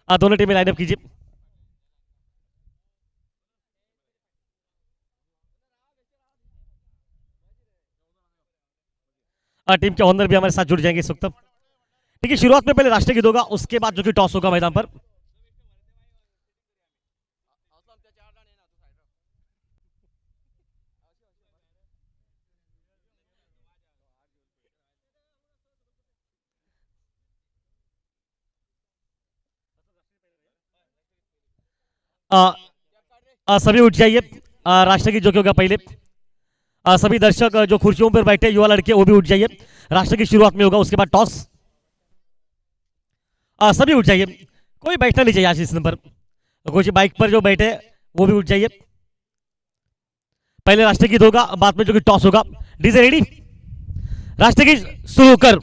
दोनों टीमें लाइनअप कीजिए। टीम के ओनर भी हमारे साथ जुड़ जाएंगे इस वक्त। ठीक है, शुरुआत में पहले राष्ट्रीय गीत होगा, उसके बाद जो कि टॉस होगा मैदान पर। सभी उठ जाइए। राष्ट्रीय गीत जो कि होगा पहले। सभी दर्शक जो कुर्सियों पर बैठे युवा लड़के वो भी उठ जाइए। राष्ट्र की शुरुआत में होगा, उसके बाद टॉस। सभी उठ जाइए, कोई बैठना नहीं चाहिए आज इस नंबर। कुछ बाइक पर जो बैठे वो भी उठ जाइए। पहले राष्ट्रीय गीत होगा, बाद में जो कि टॉस होगा। डीजे रेडी, राष्ट्रीय गीत शुरू कर।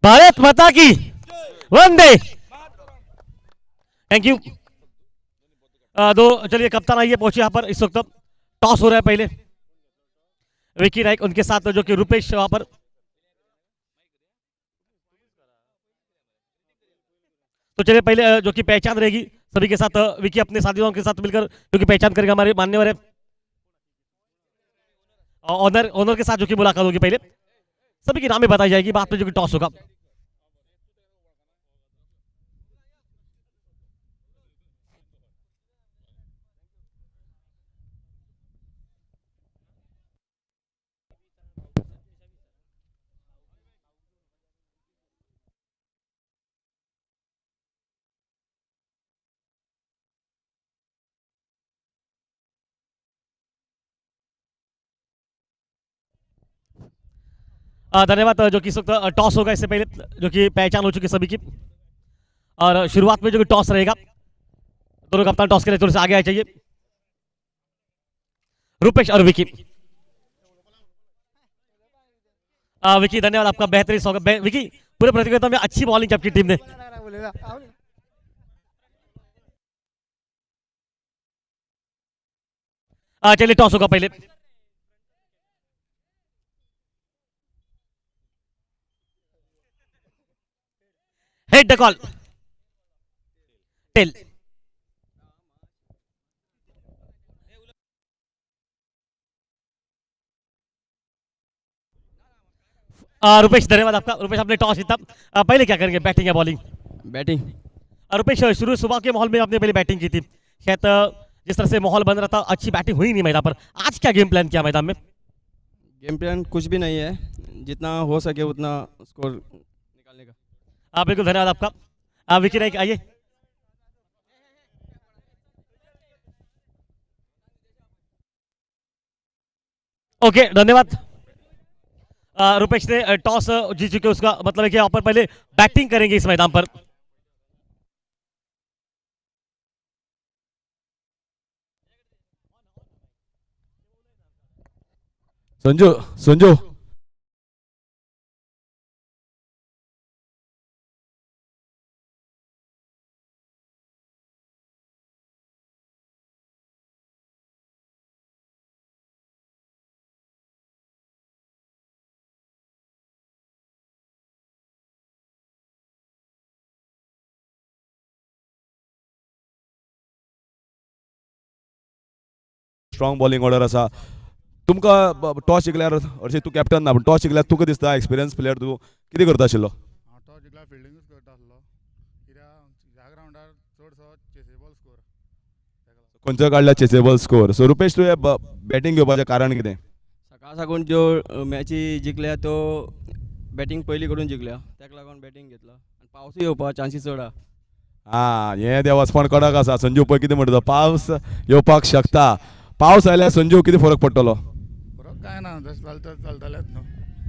भारत माता की वंदे। Thank you. दो चलिए कप्तान आइए, पहुंचे यहाँ पर। इस वक्त टॉस हो रहा है पहले। विकी नाइक उनके साथ जो कि रुपेश वहां पर। तो चलिए पहले जो कि पहचान रहेगी सभी के साथ। विकी अपने साथियों के साथ मिलकर जो कि पहचान करेगा हमारे मान्यवर है। ऑनर ऑनर के साथ जो कि मुलाकात होगी पहले। सभी की नामें बताई जाएगी, बाद में जो कि टॉस होगा। धन्यवाद। जो कि इस वक्त टॉस होगा, इससे पहले जो कि पहचान हो चुकी सभी की। और शुरुआत में जो कि टॉस रहेगा, दोनों कप्तान टॉस के लिए थोड़े से आगे आए चाहिए। रुपेश और विकी। विकी धन्यवाद आपका, बेहतरीन स्वागत। विकी, पूरे प्रतियोगिता में अच्छी बॉलिंग की आपकी टीम ने। चलिए टॉस होगा पहले। Head the call, tail. Rupesh धन्यवाद आपका। रुपेश आपने टॉस जीता, पहले क्या करेंगे, बैटिंग या बॉलिंग? बैटिंग। रुपेश, शुरू सुबह के माहौल में आपने पहले बैटिंग की थी, शायद जिस तरह से माहौल बन रहा था अच्छी बैटिंग हुई नहीं मैदान पर। आज क्या गेम प्लान किया मैदान में? गेम प्लान कुछ भी नहीं है, जितना हो सके उतना स्कोर निकालने का। बिल्कुल धन्यवाद आपका। विकी नाइक आइए। ओके धन्यवाद। रुपेश ने टॉस जीत चुके, उसका मतलब है कि यहाँ पर पहले बैटिंग करेंगे इस मैदान पर। Sanju Sanju strong bowling order असा तुमका टॉस जिखल्यार हरशी तू कॅप्टन ना, पण टॉस जिखल्यार तुका दिसता एक्सपिरियन्स प्लेयर तू कितें करता आशिल्लो? टॉस जिखल्यार फिल्डिंगूच करता आसलो, कित्याक ह्या ग्राउंडार चडसो चेसेबल स्कोर खंयचो काडला चेसेबल स्कोर? सो रुपेश तुवें बॅटिंग घेवपाचें कारण कितें? सकाळ साकून ज्यो मॅची जिखल्या तो बॅटींग पयलीं करून जिखल्या ताका लागून बॅटींग घेतला आनी पावसूय येवपा चान्सीस चड आहा हा हे देवास्पण कडक आसा. संजू पळय कितें म्हणटा तो, पावस येवपाक शकता. पावस आयल्यार संजू कितें फरक पडटलो? फरक काय ना जसं चलतलेच न्हू.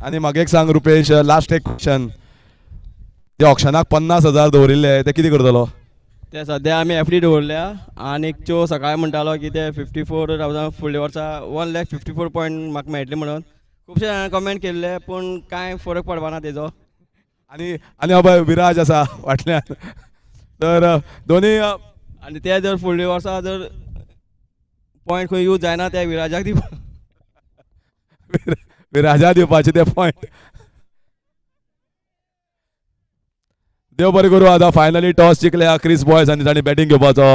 आनी म्हाका एक सांग रुपेश, लास्ट एक क्वेश्चन, ते ऑप्शनाक 50,000 दवरिल्ले ते कितें करतलो? ते सद्या आमी एफ डी दवरल्या आनी चो सकाळी म्हणटालो की ते 54,000 फुडल्या वर्सा 1,54,000 पॉयंट म्हाका मेळटले म्हणून खुबशे जाणां कमेंट केल्ले पूण कांय फरक पडपा ना तेजो. आनी आनी बाबा विराज आसा फाटल्यान, तर दोनी आनी ते जर फुडल्या वर्सा जर पॉयंट खंय यूज जायना ते विराजाक दिवपा. विराजा दिवपाचे ते पॉयंट. देव बरें करूं. आतां फायनली टॉस जिखल्या क्रिस बॉयस आनी तांणी बॅटींग घेवपाचो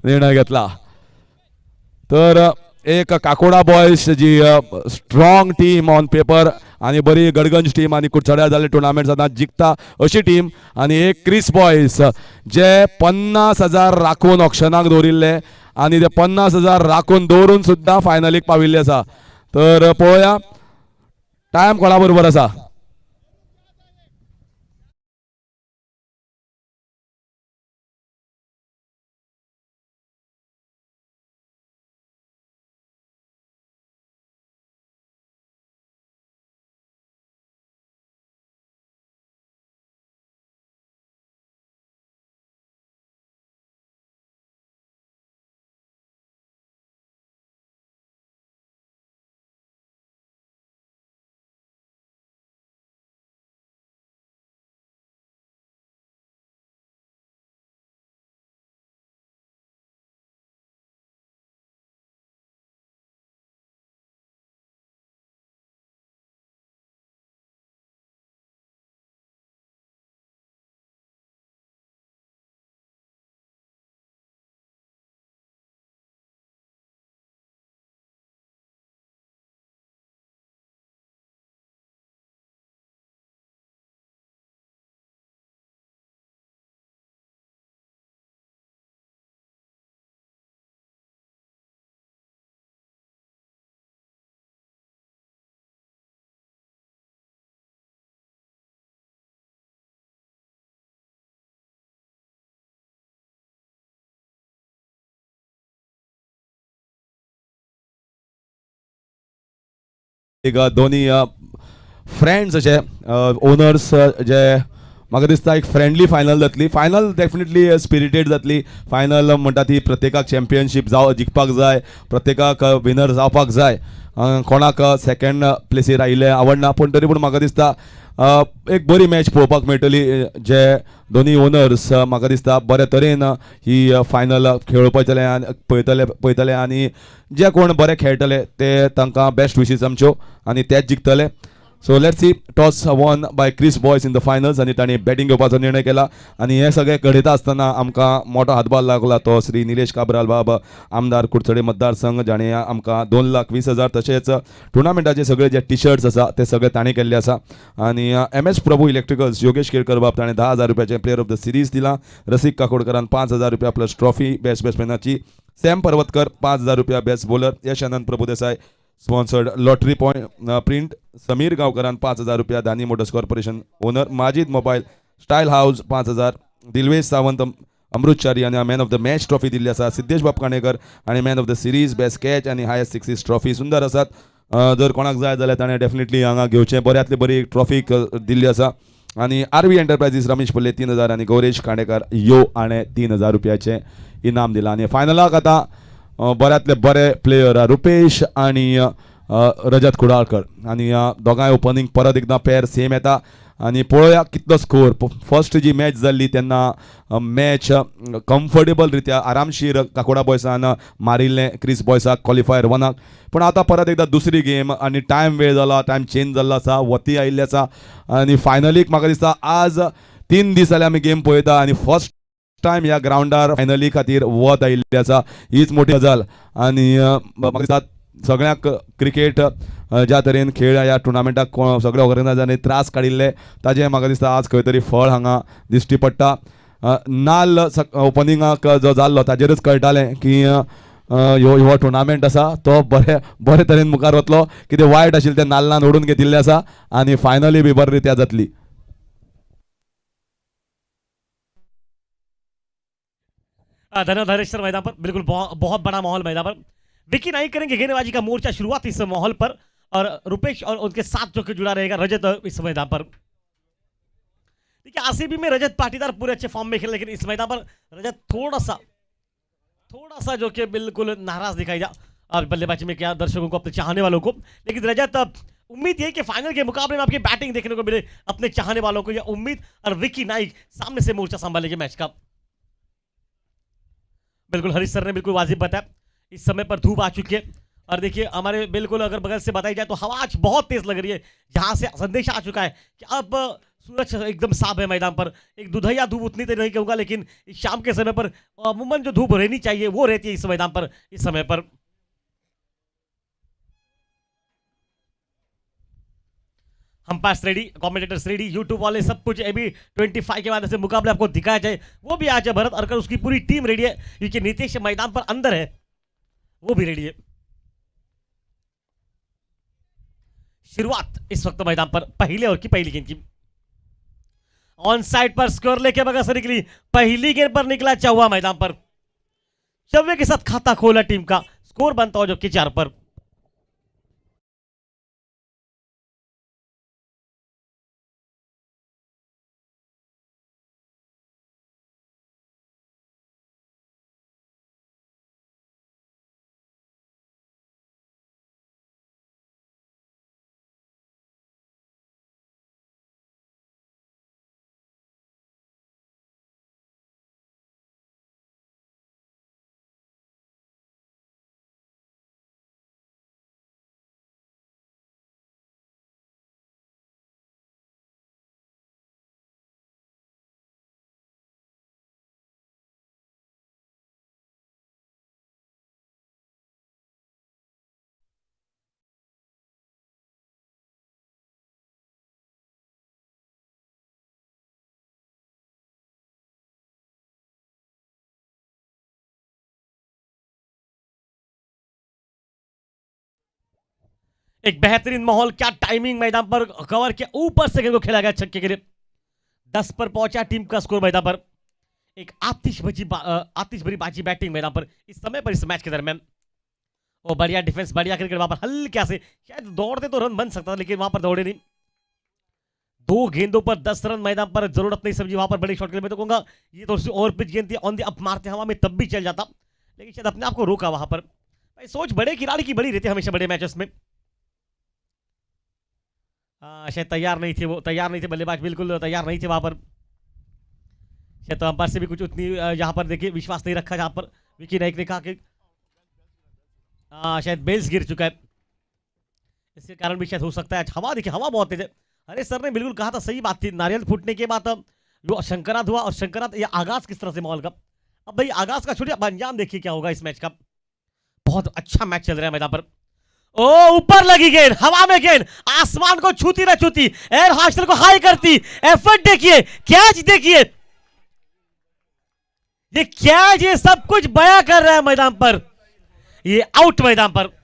निर्णय घेतला. तर एक काकोडा बॉयज जी स्ट्रॉंग टीम ऑन पेपर आनी बरी गडगंज टीम आनी कुडचड्यार जाल्ले टुर्नामेंट सदांच जिखता अशी टीम, आनी एक क्रिस बॉयज जे 50,000 राखून ऑप्शनाक दवरिल्ले आनी ते 50,000 राखून दवरून सुद्दां फायनलीक पाविल्ले आसा. तर पळोवया टायम कोणा बरोबर आसा. एक दोन्ही फ्रेंड्स अशे ओनर्स जे म्हाका दिसता एक फ्रेंडली फायनल जातली. फायनल डेफिनेटली स्पिरिटेड जातली. फायनल म्हणटा ती प्रत्येकाक चॅम्पियनशीप जिखपाक जाय, प्रत्येकाक विनर जावपाक जाय. कोणाक सेकंड प्लेसीर आयिल्ले आवडना, पूण तरी पूण म्हाका दिसता एक बरी मॅच पळोवपाक मेळटली. जे दोनी ओनर्स म्हाका दिसता बरे तरेन ही फायनल खेळपाचले आनी पळयतले आनी जे कोण बरे खेळटले ते तांकां बेस्ट विशीस आमच्यो आनी तेच जिखतले. So let's see. Toss won by Chris Boys in the finals आनी तांणी बॅटींग घेवपाचो निर्णय केला. आनी हे सगळे घडयता आसतना आमकां मोठो हातभार लागला तो श्री निलेश काब्राल बाब, आमदार कुडचडे मतदारसंघ, जाणें आमकां 2,20,000 तशेंच टुर्नामेंटाचे सगळे जे टी शर्ट्स आसा ते सगळे ताणें केल्ले आसा. आनी MS प्रभू इलेक्ट्रिकल्स योगेश केळकर बाब ताणें 10,000 रुपयाचें प्लेयर ऑफ द सिरीज दिलां. रसिक काकोडकरान 5,000 रुपया प्लस ट्रॉफी बेस्ट बॅट्समॅनाची. सॅम पर्वतकर 5,000 रुपया best bowler. Yash Anand Prabhudesai sponsored lottery point print. Sameer गांवकरान 5,000 रुपया. Dani motors corporation owner. Majid mobile style house 5,000. Dilvesh Sawant Amritchari आनी man of the match trophy दिल्ली आसा. सिद्धेश बाब काणेकर आनी man of the series best catch आनी हायस्ट सिक्सीस ट्रॉफी सुंदर आसात. जर कोणाक जाय जाल्यार ताणें डेफिनेटली हांगा घेवचें. बऱ्यांतली बरी ट्रॉफी दिल्ली आसा. आनी RV एंटरप्राइजीस रमेश पल्ले 3,000 आनी गौरेश खांडेकर यो आणे 3,000 रुपयाचें इनाम दिलां. आनी फायनलाक आतां बऱ्यांतले बरे प्लेयर रुपेश आनी रजत कुडाळकर आनी दोगांय ओपनिंग परत एकदां पेर सेम येता. आनी पळोवया कितलो स्कोर. फर्स्ट जी मॅच जाल्ली तेन्ना मॅच कम्फर्टेबल रित्या आरामशीर काकोडा बॉयसान मारिल्लें क्रिस बॉयसाक क्वॉलिफायर 1. पूण आतां परत एकदां दुसरी गेम आनी टायम वेळ जाला, टायम चेंज जाल्लो आसा, वती आयिल्ली आसा. आनी फायनलीक म्हाका दिसता आज 3 दीस जाले आमी गेम पळयता आनी फर्स्ट टायम ह्या ग्रावंडार फायनली खातीर वत आयिल्ली आसा. हीच मोठी गजाल. आनी म्हाका दिसता सगळ्यांक क्रिकेट ज्या तरेन खेळ ह्या टुर्नामेंटाक सगळे ऑर्गनायझरांनी त्रास काडिल्ले ताजें म्हाका दिसता आज खंय तरी फळ हांगा दिश्टी पडटा. नाल ओपनिंगाक जो जाल्लो ताजेरच कळटालें की हो टुर्नामेंट आसा तो बरे तरेन मुखार वतलो. कितें वायट आशिल्लें तें नाल्लान ओडून घेतिल्लें आसा आनी फायनली बी बरे रित्या जातली. धन्यवाद हरीश सर. मैदान पर बिल्कुल बहुत बड़ा माहौल मैदान पर. विकी नाइक करेंगे गेंदबाजी का मोर्चा शुरुआत इस माहौल पर, और रुपेश और उनके साथ जो कि जुड़ा रहेगा रजत इस मैदान पर. देखिए आरसीबी में रजत पाटीदार पूरे अच्छे फॉर्म में खेले, लेकिन इस मैदान पर रजत थोड़ा सा जो कि बिल्कुल नाराज दिखाई जा अब बल्लेबाजी में, क्या दर्शकों को, अपने चाहने वालों को. लेकिन रजत उम्मीद है कि फाइनल के मुकाबले में आपकी बैटिंग देखने को मिले अपने चाहने वालों को, यह उम्मीद. और विकी नाइक सामने से मोर्चा संभालेंगे मैच का. बिल्कुल हरीश सर ने बिल्कुल वाजिब बताया. इस समय पर धूप आ चुकी है, और देखिए हमारे बिल्कुल अगर बगल से बताई जाए तो हवा आज बहुत तेज लग रही है, जहां से संदेश आ चुका है कि अब सूरज एकदम साफ है मैदान पर. एक दुधैया धूप उतनी तो नहीं कहूंगा, लेकिन इस शाम के समय पर अमूमन जो धूप रहनी चाहिए वो रहती है इस मैदान पर इस समय पर. Umpires ready, commentators ready, YouTube वाले सब कुछ अभी 25 के बाद से मुकाबले आपको दिखाया जाए वो भी आज है. भरत अरकर उसकी पूरी टीम रेडी है, क्योंकि नीतीश मैदान पर अंदर है, वो भी रेडी है. शुरुआत इस वक्त मैदान पर पहले ओवर की पहली गेंद की. ऑन साइड पर स्कोर लेके बगल से निकली पहली गेंद पर निकला चौवा मैदान पर. चौवे के साथ खाता खोला टीम का. स्कोर बनता हो जो कि 4 पर. एक बेहतरीन माहौल, क्या टाइमिंग मैदान पर कवर किया, ऊपर से गेंद को खेला गया छक्के के लिए. 10 पर पहुंचा टीम का स्कोर मैदान पर. एक आतिश भरी बाजी बैटिंग मैदान पर इस समय पर इस मैच के दरमियान. और बढ़िया डिफेंस, बढ़िया क्रिकेट वहां पर. हल्के से शायद दौड़ते तो रन बन सकता था, लेकिन वहां पर दौड़े नहीं. 2 गेंदों पर 10 रन मैदान पर जरूरत नहीं समझी वहां पर बड़ी शॉट के लिए. मैं तो कहूंगा ये थोड़ी सी ओवर पिच गेंद थी, ऑन दी अप मारते हवा में तब भी चल जाता, लेकिन शायद अपने आप को रोका वहां पर. भाई सोच बड़े खिलाड़ी की बड़ी रहती है हमेशा बड़े मैचेस में. शायद तैयार नहीं थे बल्लेबाज, बिल्कुल तैयार नहीं थे वहां पर. शायद तो अंपायर से भी कुछ उतनी यहाँ पर देखिए विश्वास नहीं रखा, जहां पर विकी नाइक ने कहा कि शायद बेल्स गिर चुका है, इसके कारण भी शायद हो सकता है. हवा देखिए, हवा बहुत तेज है. अरे सर ने बिल्कुल कहा था, सही बात थी. नारियल फूटने के बाद जो शंकरात हुआ, और शंकरात ये आगाज किस तरह से माहौल का. अब भाई आगाज का छोड़िए, अब अंजाम देखिए क्या होगा इस मैच का. बहुत अच्छा मैच चल रहा है मैदान पर. ओ ऊपर लगी गेंद, हवा में गेंद आसमान को छूती न छूती, एयर हॉस्टल को हाई करती. एफर्ट देखिए, कैच देखिए, ये कैच, ये सब कुछ बया कर रहा है मैदान पर. ये आउट मैदान पर.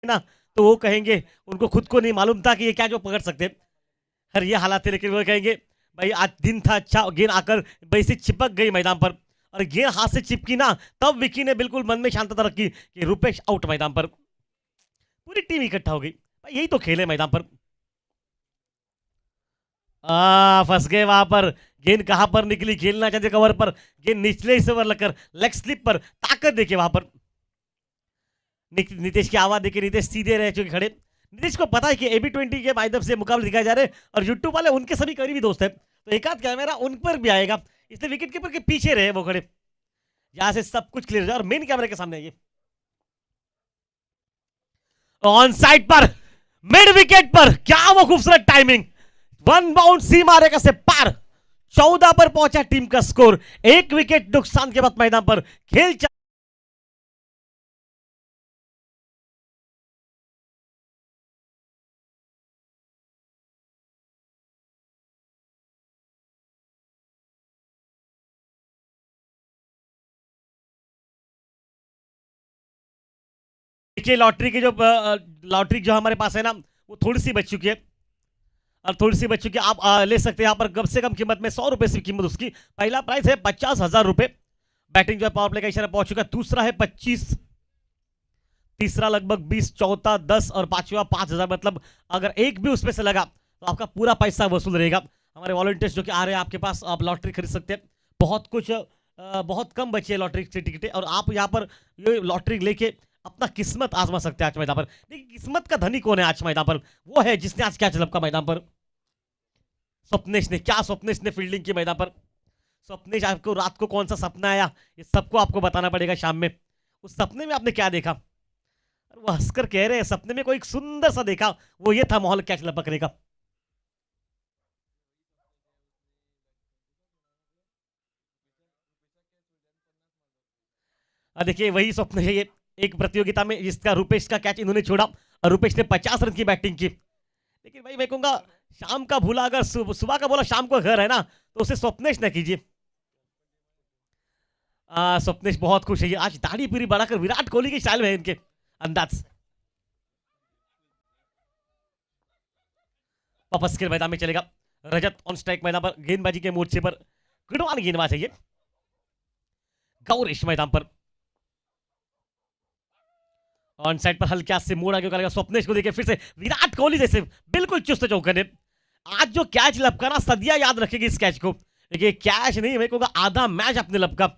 ना तो वो कहेंगे उनको खुद को नहीं मालूम था कि ये क्या जो पकड़ सकते हैं। हर ये हालात है, लेकिन वो कहेंगे भाई आज दिन था अच्छा, गेंद आकर वैसे चिपक गई मैदान पर और गेंद हाथ से चिपकी ना, तब विकी ने बिल्कुल मन में शांतता रखी कि रुपेश आउट मैदान पर। पूरी टीम इकट्ठा हो गई भाई, यही तो खेल है मैदान पर। फंस गए वहां पर, गेंद कहां पर निकली, खेलना चाहते कवर पर, गेंद निचले हिस्से पर लगकर लेग स्लिप पर, ताकत देखिए वहां पर। नीतीश की आवाज देखिए, नीतीश सीधे रह चुके खड़े। नीतीश को पता है कि AB20 के माध्यम से मुकाबले दिखाए जा रहे हैं और यूट्यूब वाले उनके सभी करीबी दोस्त हैं, तो एक आध कैमरा उन पर भी आएगा, इसलिए विकेट कीपर के पीछे रहे वो खड़े, यहां से सब कुछ क्लियर हो जाए और मेन कैमरे के सामने आइए। ऑन साइड पर मिड विकेट पर क्या वो खूबसूरत टाइमिंग, वन बाउंड सी मारेगा से पार। 14 पर पहुंचा टीम का स्कोर, एक विकेट नुकसान के बाद मैदान पर खेल देखिए लॉटरी जो हमारे पास है ना, वो थोड़ी सी बच चुकी है और थोड़ी सी बच चुकी है। आप ले सकते हैं यहाँ पर कम से कम कीमत में 100 रुपए से कीमत उसकी। पहला प्राइस है 50,000 रुपए, बैटिंग जो है पावर प्ले का इशारा पहुंच चुका। दूसरा है 25, तीसरा लगभग 20, चौथा 10 और पांचवा 5,000। मतलब अगर एक भी उसमें से लगा तो आपका पूरा पैसा वसूल रहेगा। हमारे वॉलंटियर्स जो कि आ रहे हैं आपके पास, आप लॉटरी खरीद सकते हैं। बहुत कुछ बहुत कम बची है लॉटरी की टिकटें और आप यहाँ पर ये लॉटरी लेके अपना किस्मत आजमा सकते हैं आज मैदान पर। लेकिन किस्मत का धनी कौन है आज मैदान पर? वो है जिसने आज क्या झलका मैदान पर, स्वप्नेश ने। क्या स्वप्नेश ने फील्डिंग की मैदान पर? स्वप्नेश, आपको रात को कौन सा सपना आया ये सबको आपको बताना पड़ेगा शाम में। उस सपने में आपने क्या देखा? वो हंसकर कह रहे हैं सपने में कोई सुंदर सा देखा, वो ये था माहौल कैच लपकने का। देखिए वही स्वप्न है ये, एक प्रतियोगिता में जिसका रुपेश का कैच इन्होंने छोड़ा और रुपेश ने 50 रन की बैटिंग की। लेकिन भाई मैं कहूंगा शाम का भूला अगर सुबह का बोला शाम को घर है ना, तो उसे स्वप्नेश ना कीजिए। स्वप्नेश बहुत खुश है, ये आज दाढ़ी पूरी बढ़ाकर विराट कोहली की स्टाइल में है इनके अंदाज। वापस के मैदान में चलेगा रजत ऑन स्ट्राइक मैदान पर, गेंदबाजी के मोर्चे पर गुणवान गेंदबाज है ये। गौरेश मैदान पर ऑन साइड पर हल्का से मोड़ आगे करेगा, स्वप्नेश को देखिए फिर से विराट कोहली जैसे बिल्कुल चुस्त चौकने। आज जो कैच लपकाना सदिया याद रखेगी इस कैच को। देखिए कैच नहीं, मैं कहूंगा आधा मैच अपने लपका।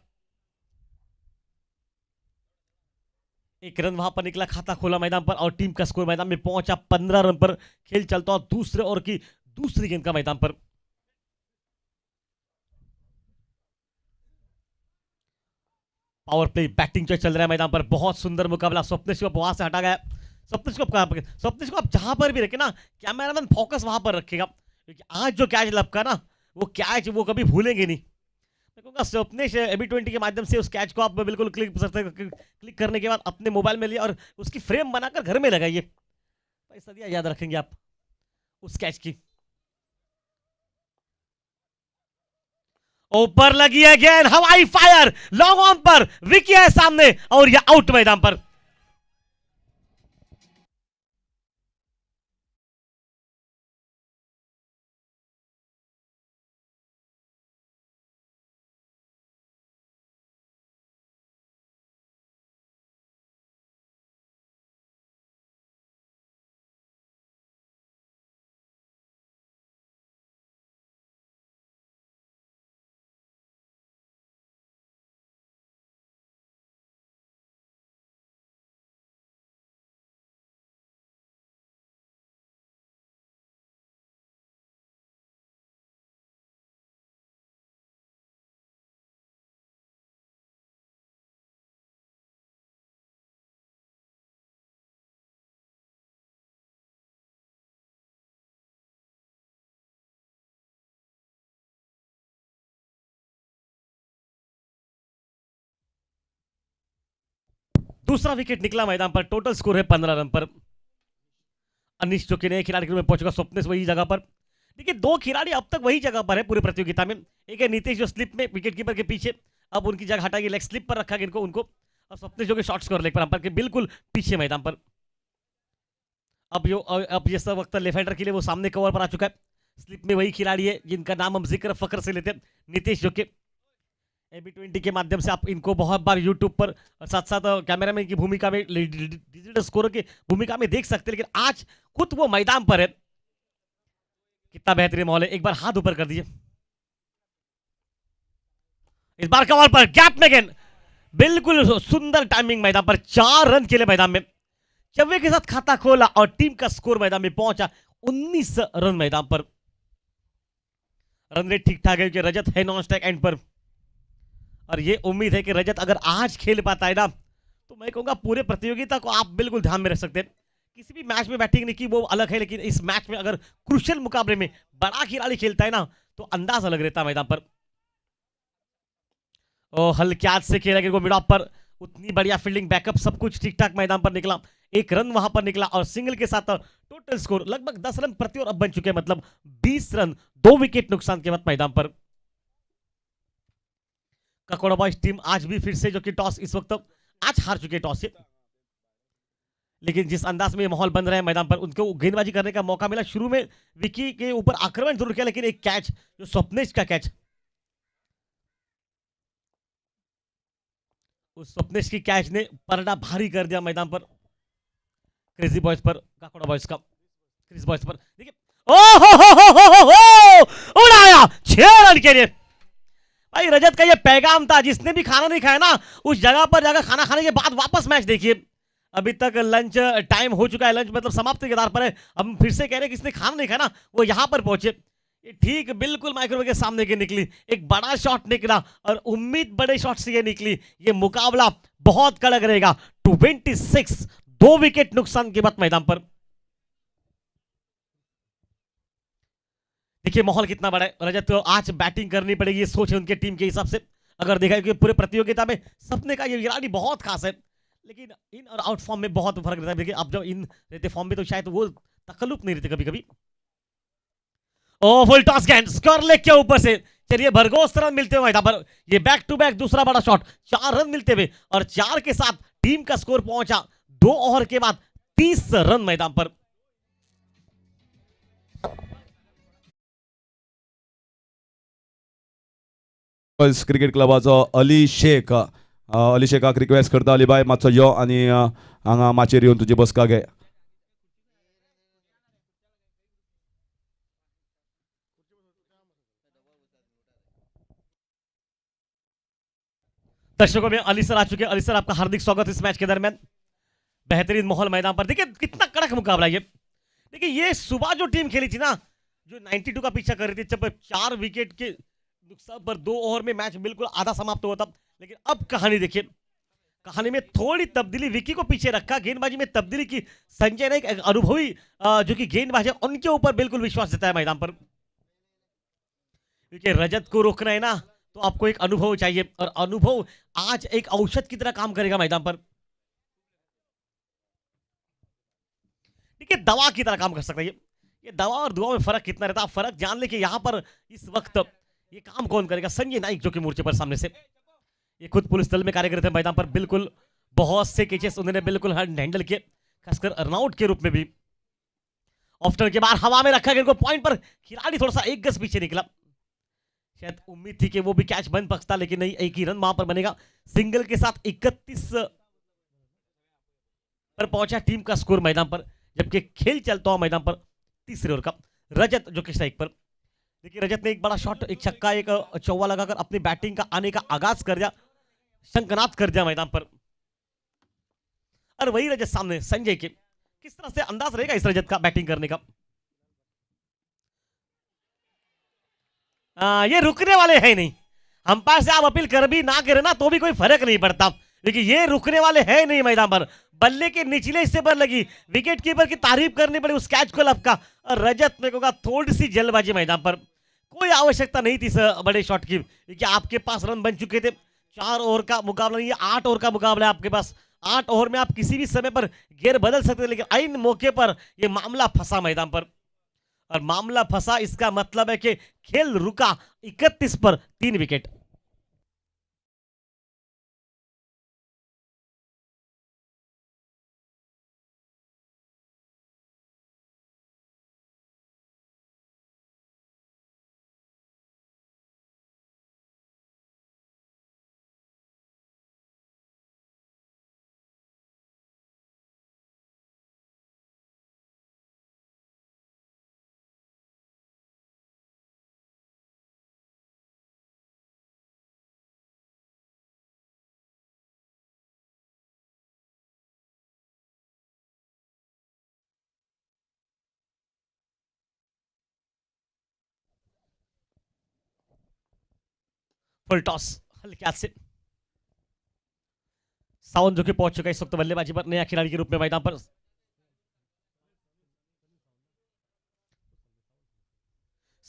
एक रन वहां पर निकला, खाता खोला मैदान पर और टीम का स्कोर मैदान में पहुंचा 15 रन पर। खेल चलता और दूसरे ओवर की दूसरी गेंद का मैदान पर पावर प्ले बैटिंग जो चल रहा है मैदान पर, बहुत सुंदर मुकाबला। स्वप्नेश को वहां से हटा गया। स्वप्नेश को स्वप्नेश को आप जहां पर भी रखे ना, कैमरामैन फोकस वहां पर रखेगा, क्योंकि आज जो कैच लपका ना वो कैच वो कभी भूलेंगे नहीं। मैं कहूँगा स्वप्नेश AB20 के माध्यम से उस कैच को आप बिल्कुल क्लिक करने के बाद अपने मोबाइल में लिया और उसकी फ्रेम बनाकर घर में लगाइए, भाई सदिया याद रखेंगे आप उस कैच की। ऊपर लगी है गेंद, हवाई फायर, लॉन्ग ऑन पर, विकी है सामने और यह आउट मैदान पर। दूसरा विकेट निकला मैदान पर, टोटल स्कोर है 15 रन पर। अनिश जो कि नए खिलाड़ी के रूप में पहुंच चुका, स्वप्नेश वही जगह पर। देखिए दो खिलाड़ी अब तक वही जगह पर है पूरी प्रतियोगिता में। एक है नीतीश जो स्लिप में विकेट कीपर के पीछे, अब उनकी जगह हटाई, लेग स्लिप पर रखा गया इनको उनको, और स्वप्नेश जो कि शॉर्ट स्कोर लेग पर बिल्कुल पीछे मैदान पर। अब ये सब वक्त लेफ्ट हैंडर के लिए वो सामने कवर पर आ चुका है। स्लिप में वही खिलाड़ी है जिनका नाम हम जिक्र फकर से लेते हैं, नीतीश, जो कि AB20 के माध्यम से आप इनको बहुत बार यूट्यूब पर साथ साथ कैमरामैन की भूमिका में, डिजिटल स्कोर की भूमिका में देख सकते हैं, लेकिन आज खुद वो मैदान पर है। कितना बेहतरीन माहौल है, एक बार हाथ ऊपर कर दीजिए। इस बार कवर पर गैप में गेंद, बिल्कुल सुंदर टाइमिंग मैदान पर, 4 रन के लिए मैदान में चव्वे के साथ खाता खोला और टीम का स्कोर मैदान में पहुंचा 19 रन मैदान पर। रन रेट ठीक ठाक है क्योंकि रजत है नॉन स्ट्राइक एंड पर, और ये उम्मीद है कि रजत अगर आज खेल पाता है ना, तो मैं कहूंगा पूरे प्रतियोगिता को आप बिल्कुल ध्यान में रख सकते हैं। किसी भी मैच में बैटिंग नहीं की वो अलग है, लेकिन इस मैच में अगर क्रूशियल मुकाबले में बड़ा खिलाड़ी खेलता है ना, तो अंदाज अलग रहता है मैदान पर। हल्के से खेला गया मिड ऑफ पर, उतनी बढ़िया फील्डिंग, बैकअप, सब कुछ ठीक ठाक मैदान पर निकला। 1 रन वहां पर निकला और सिंगल के साथ टोटल स्कोर लगभग 10 रन प्रति ओवर अब बन चुके हैं, मतलब 20 रन 2 विकेट नुकसान के बाद मैदान पर। ककोड़ा बॉयज टीम आज भी फिर से, जो कि टॉस इस वक्त आज हार चुके टॉस से, लेकिन जिस अंदाज में ये माहौल बन रहा है मैदान पर, उनको गेंदबाजी करने का मौका मिला। शुरू में विकी के ऊपर आक्रमण जरूर किया, लेकिन एक कैच जो स्वप्नेश का कैच, उस स्वप्नेश की कैच ने परडा भारी कर दिया मैदान पर, क्रेजी बॉयज पर, काकोड़ा बॉयज का, क्रेजी बॉयज पर। देखिए, ओ उड़ाया 6 रन के लिए। भाई रजत का ये पैगाम था, जिसने भी खाना नहीं खाया ना, उस जगह पर जाकर खाना खाने के बाद वापस मैच देखिए। अभी तक लंच टाइम हो चुका है, लंच मतलब समाप्ति के कगार पर है। हम फिर से कह रहे हैं कि इसने खाना नहीं खाया ना, वो यहां पर पहुंचे। ठीक बिल्कुल माइक्रोवेव के सामने की निकली, एक बड़ा शॉट निकला और उम्मीद बड़े शॉट से ये निकली। ये मुकाबला बहुत कड़क रहेगा। 26 2 विकेट नुकसान के बाद मैदान पर। देखिए माहौल कितना बड़ा है। रजत को आज बैटिंग करनी पड़ेगी, ये सोच है उनके टीम के हिसाब से। अगर देखा कि पूरे प्रतियोगिता में सपने का ये खिलाड़ी बहुत खास है, लेकिन इन और आउट फॉर्म में बहुत फर्क रहता है। देखिए अब जब इन रहते फॉर्म में तो शायद वो तकल्लुफ नहीं रहते कभी कभी। फुल टॉस गेंद, स्क्वायर लेग के ऊपर से, चलिए भरघोस रन मिलते हुए पर। ये बैक टू बैक दूसरा बड़ा शॉट, 4 रन मिलते हुए, और 4 के साथ टीम का स्कोर पहुंचा 2 ओवर के बाद 30 रन मैदान पर। क्रिकेट क्लबाचो अली शेखाक रिक्वेस्ट करता, अली बाय मातसो यो आनी हांगा माचेर येवन तुजी बसका घे। दर्शकों में अली सर आ चुके हैं। अली सर आपका हार्दिक स्वागत इस मैच के दरमियान। बेहतरीन माहौल मैदान पर, देखिए कितना कड़क मुकाबला ये। देखिए ये सुबह जो टीम खेली थी ना, जो 92 का पीछा कर रही थी, जब 4 विकेट के नुकसान पर 2 ओवर में मैच बिल्कुल आधा समाप्त हुआ था। लेकिन अब कहानी देखिए, कहानी में थोड़ी तब्दीली, विकी को पीछे रखा, गेंदबाजी में तब्दीली की। संजय ने एक अनुभवी जो कि गेंदबाज है, उनके ऊपर बिल्कुल विश्वास जताया मैदान पर, क्योंकि रजत को रोकना है ना, तो आपको एक अनुभव चाहिए, और अनुभव आज एक औषध की तरह काम करेगा मैदान पर। देखिए दवा की तरह काम कर सकता है ये दवा और दुआ में फर्क कितना रहता है, फर्क जान ले कि यहां पर इस वक्त ये काम कौन करेगा। संजय नाइक जो कि मोर्चे पर सामने से, ये खुद पुलिस दल में कार्य करते हैं मैदान पर। बिल्कुल बहुत से कैचेस उन्होंने बिल्कुल हैंडल किए, खासकर रनआउट के रूप में भी। ऑफ टर्न के बाद हवा में रखा गया, पॉइंट पर खिलाड़ी थोड़ा सा 1 गज पीछे निकला। शायद उम्मीद थी कि वो भी कैच बन सकता, लेकिन नहीं, एक ही रन वहां पर बनेगा। सिंगल के साथ 31 पर पहुंचा टीम का स्कोर मैदान पर, जबकि खेल चलता हुआ मैदान पर तीसरे ओवर का। रजत जो कि स्ट्राइक पर। देखिए रजत ने एक बड़ा शॉट, एक छक्का, एक चौवा लगाकर अपनी बैटिंग का आने का आगाज कर दिया, शंखनाद कर दिया मैदान पर। और वही रजत सामने संजय के, किस तरह से अंदाज रहेगा इस रजत का बैटिंग करने का। ये रुकने वाले हैं नहीं, अंपायर से आप अपील कर भी ना करें ना तो भी कोई फर्क नहीं पड़ता, लेकिन ये रुकने वाले हैं नहीं मैदान पर। बल्ले के निचले हिस्से पर लगी, विकेट कीपर की तारीफ करनी पड़ी उस कैच को लपका, और रजत ने कहा थोड़ी सी जल्दबाजी मैदान पर। कोई आवश्यकता नहीं थी इस बड़े शॉट की, क्योंकि आपके पास रन बन चुके थे। 4 ओवर का मुकाबला नहीं, 8 ओवर का मुकाबला है आपके पास। 8 ओवर में आप किसी भी समय पर गेयर बदल सकते हैं, लेकिन ऐन मौके पर यह मामला फंसा मैदान पर, और मामला फंसा इसका मतलब है कि खेल रुका 31 पर 3 विकेट। फुल टॉस हल्के हाथ से। साउंड जो कि पहुंच चुका है इस वक्त बल्लेबाजी पर नया खिलाड़ी के रूप में मैदान पर।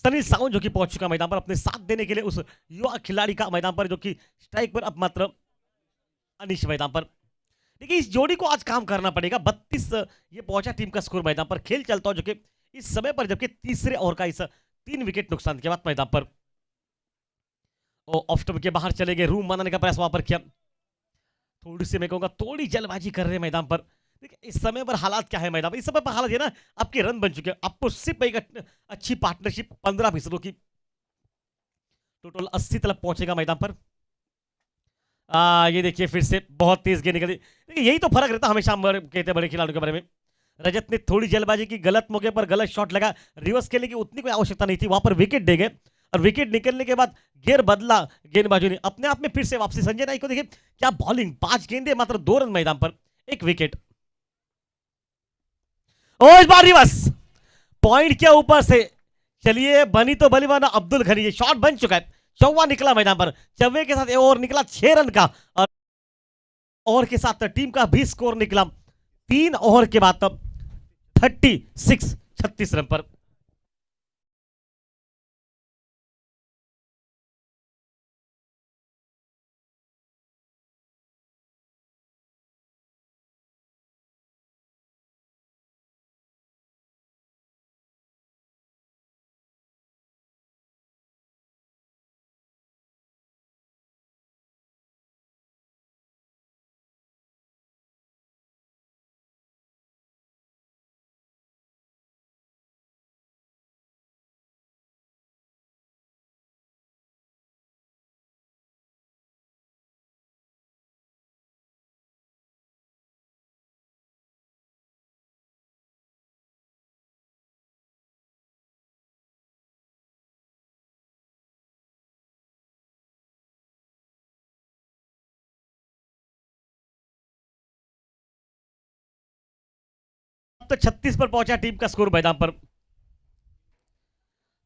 सनी साउंड जो कि पहुंच चुका मैदान पर अपने साथ देने के लिए उस युवा खिलाड़ी का मैदान पर, जो कि स्ट्राइक पर अब मात्र अनिश मैदान पर। देखिए इस जोड़ी को आज काम करना पड़ेगा। 32 ये पहुंचा टीम का स्कोर मैदान पर। खेल चलता हो जो कि इस समय पर, जबकि तीसरे ओवर का इस 3 विकेट नुकसान के बाद मैदान पर ऑफ स्टंप के बाहर चले गए। रूम बनाने का प्रयास वहां पर किया। थोड़ी सी मैं कहूंगा थोड़ी जल्दबाजी कर रहे हैं मैदान पर। देखिए इस समय पर हालात क्या है मैदान पर, इस समय पर हालात ये ना आपके रन बन चुके हैं। आपको सिर्फ एक अच्छी पार्टनरशिप 15 फीसदों की, टोटल 80 तक पहुंचेगा मैदान पर। ये देखिए फिर से बहुत तेज गेंद निकली। देखिए यही तो फर्क रहता है हमेशा हम कहते हैं बड़े खिलाड़ियों के बारे में। रजत ने थोड़ी जल्दबाजी की, गलत मौके पर गलत शॉट लगा। रिवर्स खेलने की उतनी कोई आवश्यकता नहीं थी, वहां पर विकेट दे गए और विकेट निकलने के बाद गियर बदला गेंदबाजों ने अपने आप में फिर से वापसी। संजय नाइक को देखिए क्या बॉलिंग, 5 गेंदे मात्र 2 रन मैदान पर, 1 विकेट। और इस बार रिवर्स पॉइंट के ऊपर से चलिए बनी तो बलीवाना अब्दुल घनी, ये शॉट बन चुका है। चौवा निकला मैदान पर, चौवे के साथ ओवर निकला 6 रन का और ओवर के साथ टीम का भी स्कोर निकला 3 ओवर के बाद 36 रन पर। तो 36 पर पहुंचा टीम का स्कोर मैदान पर।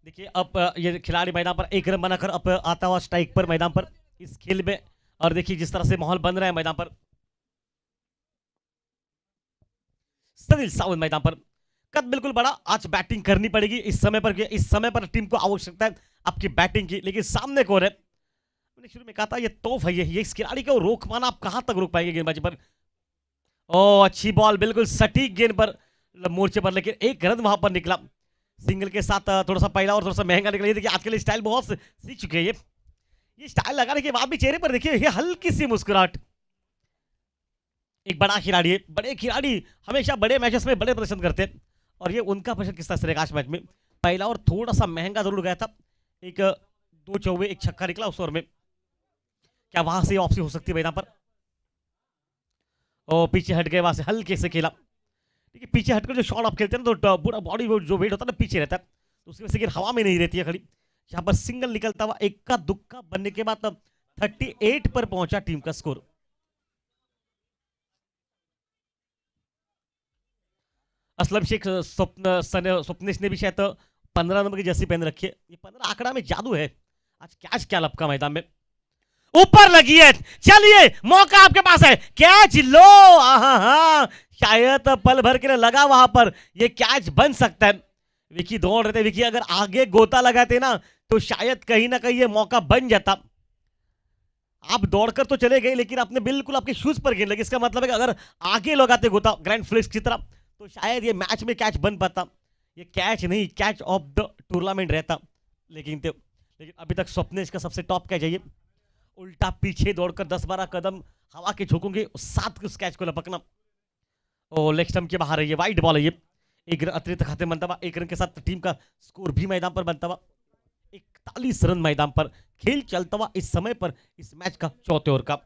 देखिए अब ये खिलाड़ी मैदान पर 1 रन बनाकर अब आता हुआ स्ट्राइक पर मैदान पर इस खेल में। और देखिए जिस तरह से माहौल बन रहा है मैदान पर। सनील सावंत मैदान पर, कद बिल्कुल बड़ा, आज बैटिंग करनी पड़ेगी इस समय पर। इस समय पर टीम को आवश्यकता है आपकी बैटिंग की, लेकिन सामने कौन है? मैंने शुरू में कहा था ये तोफ है, ये इस खिलाड़ी को रोक पाना, आप कहां तक रोक पाएंगे गेंदबाजी पर। ओ अच्छी बॉल, बिल्कुल सटीक गेंद पर मोर्चे पर, लेकिन 1 रन वहां पर निकला। सिंगल के साथ थोड़ा सा पहला और थोड़ा सा महंगा निकला। देखिए आजकल स्टाइल बहुत सीख चुके हैं ये स्टाइल लगाने के बाद भी चेहरे पर देखिए ये हल्की सी मुस्कुराहट। एक बड़ा खिलाड़ी है, बड़े खिलाड़ी हमेशा बड़े मैचेस में बड़े प्रदर्शन करते हैं और ये उनका प्रदर्शन किस तरह से रहेगा आज मैच में। पहला और थोड़ा सा महंगा जरूर गया था, 2 चौवे 1 छक्का निकला उस ओवर में। क्या वहां से वापसी हो सकती है मैदान पर? और पीछे हट गए, वहां से हल्के से खेला। देखिए पीछे हटकर जो शॉट आप खेलते हैं ना तो पूरा बॉडी जो वेट होता है ना पीछे रहता है, तो उसकी वजह से हवा में नहीं रहती है खड़ी। यहाँ पर सिंगल निकलता हुआ 1 का दुक्का बनने के बाद 38 पर पहुंचा टीम का स्कोर। असलम शेख स्वप्नेश ने भी शायद 15 नंबर की जर्सी पहन रखी है। ये 15 आंकड़ा में जादू है। आज कैच क्या लपका मैदान में, ऊपर लगी है, चलिए मौका आपके पास है, कैच लो। हाँ शायद पल भर के लिए लगा वहां पर, ये कैच बन सकता है। विकी दौड़ रहे थे, विकी अगर आगे गोता लगाते ना तो शायद कहीं ना कहीं ये मौका बन जाता। आप दौड़कर तो चले गए लेकिन आपने बिल्कुल आपके शूज पर गेंद लगी, इसका मतलब है कि अगर आगे लगाते गोता ग्रैंड फ्लिक्स की तरह तो शायद ये मैच में कैच बन पाता। ये कैच नहीं, कैच ऑफ द टूर्नामेंट रहता। लेकिन अभी तक स्वप्नेश का सबसे टॉप कैच है ये। उल्टा पीछे दौड़कर 10-12 कदम हवा के झोंकोगे, साथ उस कैच को लपकना। और लेग स्टंप के बाहर है, ये वाइड बॉल है। ये 1 रन अतिरिक्त खाते बनता हुआ, 1 रन के साथ टीम का स्कोर भी मैदान पर बनता हुआ 41 रन मैदान पर। खेल चलता हुआ इस समय पर इस मैच का चौथे ओवर का।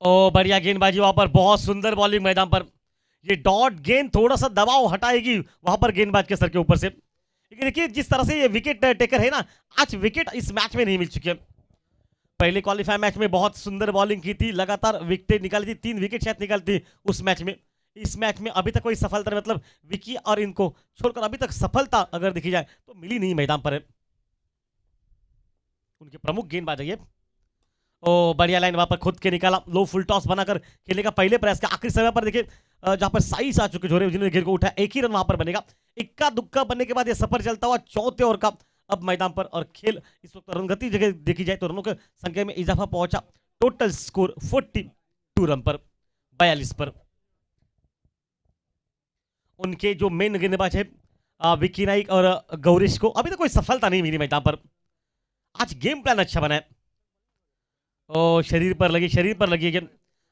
ओ बढ़िया गेंदबाजी वहां पर, बहुत सुंदर बॉलिंग मैदान पर। ये डॉट गेंद थोड़ा सा दबाव हटाएगी वहां पर गेंदबाज के सर के ऊपर से। लेकिन देखिए जिस तरह से ये विकेट टेकर है ना, आज विकेट इस मैच में नहीं मिल चुकी है। पहले क्वालिफाई मैच में बहुत सुंदर बॉलिंग की थी, लगातार विकेट निकाली थी, 3 विकेट शायद निकाली थी उस मैच में। इस मैच में अभी तक कोई सफलता नहीं, मतलब विकी और इनको छोड़कर अभी तक सफलता अगर देखी जाए तो मिली नहीं मैदान पर। उनके प्रमुख गेंदबाज है ये। ओ बढ़िया लाइन वहां पर खुद के निकाला, लो फुल टॉस बनाकर खेलने का पहले प्रयास का। आखिरी समय पर देखिए जहां पर साइस आ चुके जोरे, जिन्होंने गेंद को उठाया, एक ही रन वहां पर बनेगा। इक्का दुक्का बनने के बाद ये सफर चलता हुआ चौथे ओवर का अब मैदान पर, और खेल इस वक्त रनगति जगह देखी जाए तो रनों की संख्या में इजाफा पहुंचा। टोटल स्कोर 42 रन पर 42 पर। उनके जो मेन गेंदबाज है विकी नाइक और गौरीश को अभी तक कोई सफलता नहीं मिली मैदान पर। आज गेम प्लान अच्छा बना है। ओ शरीर पर लगी गेंद,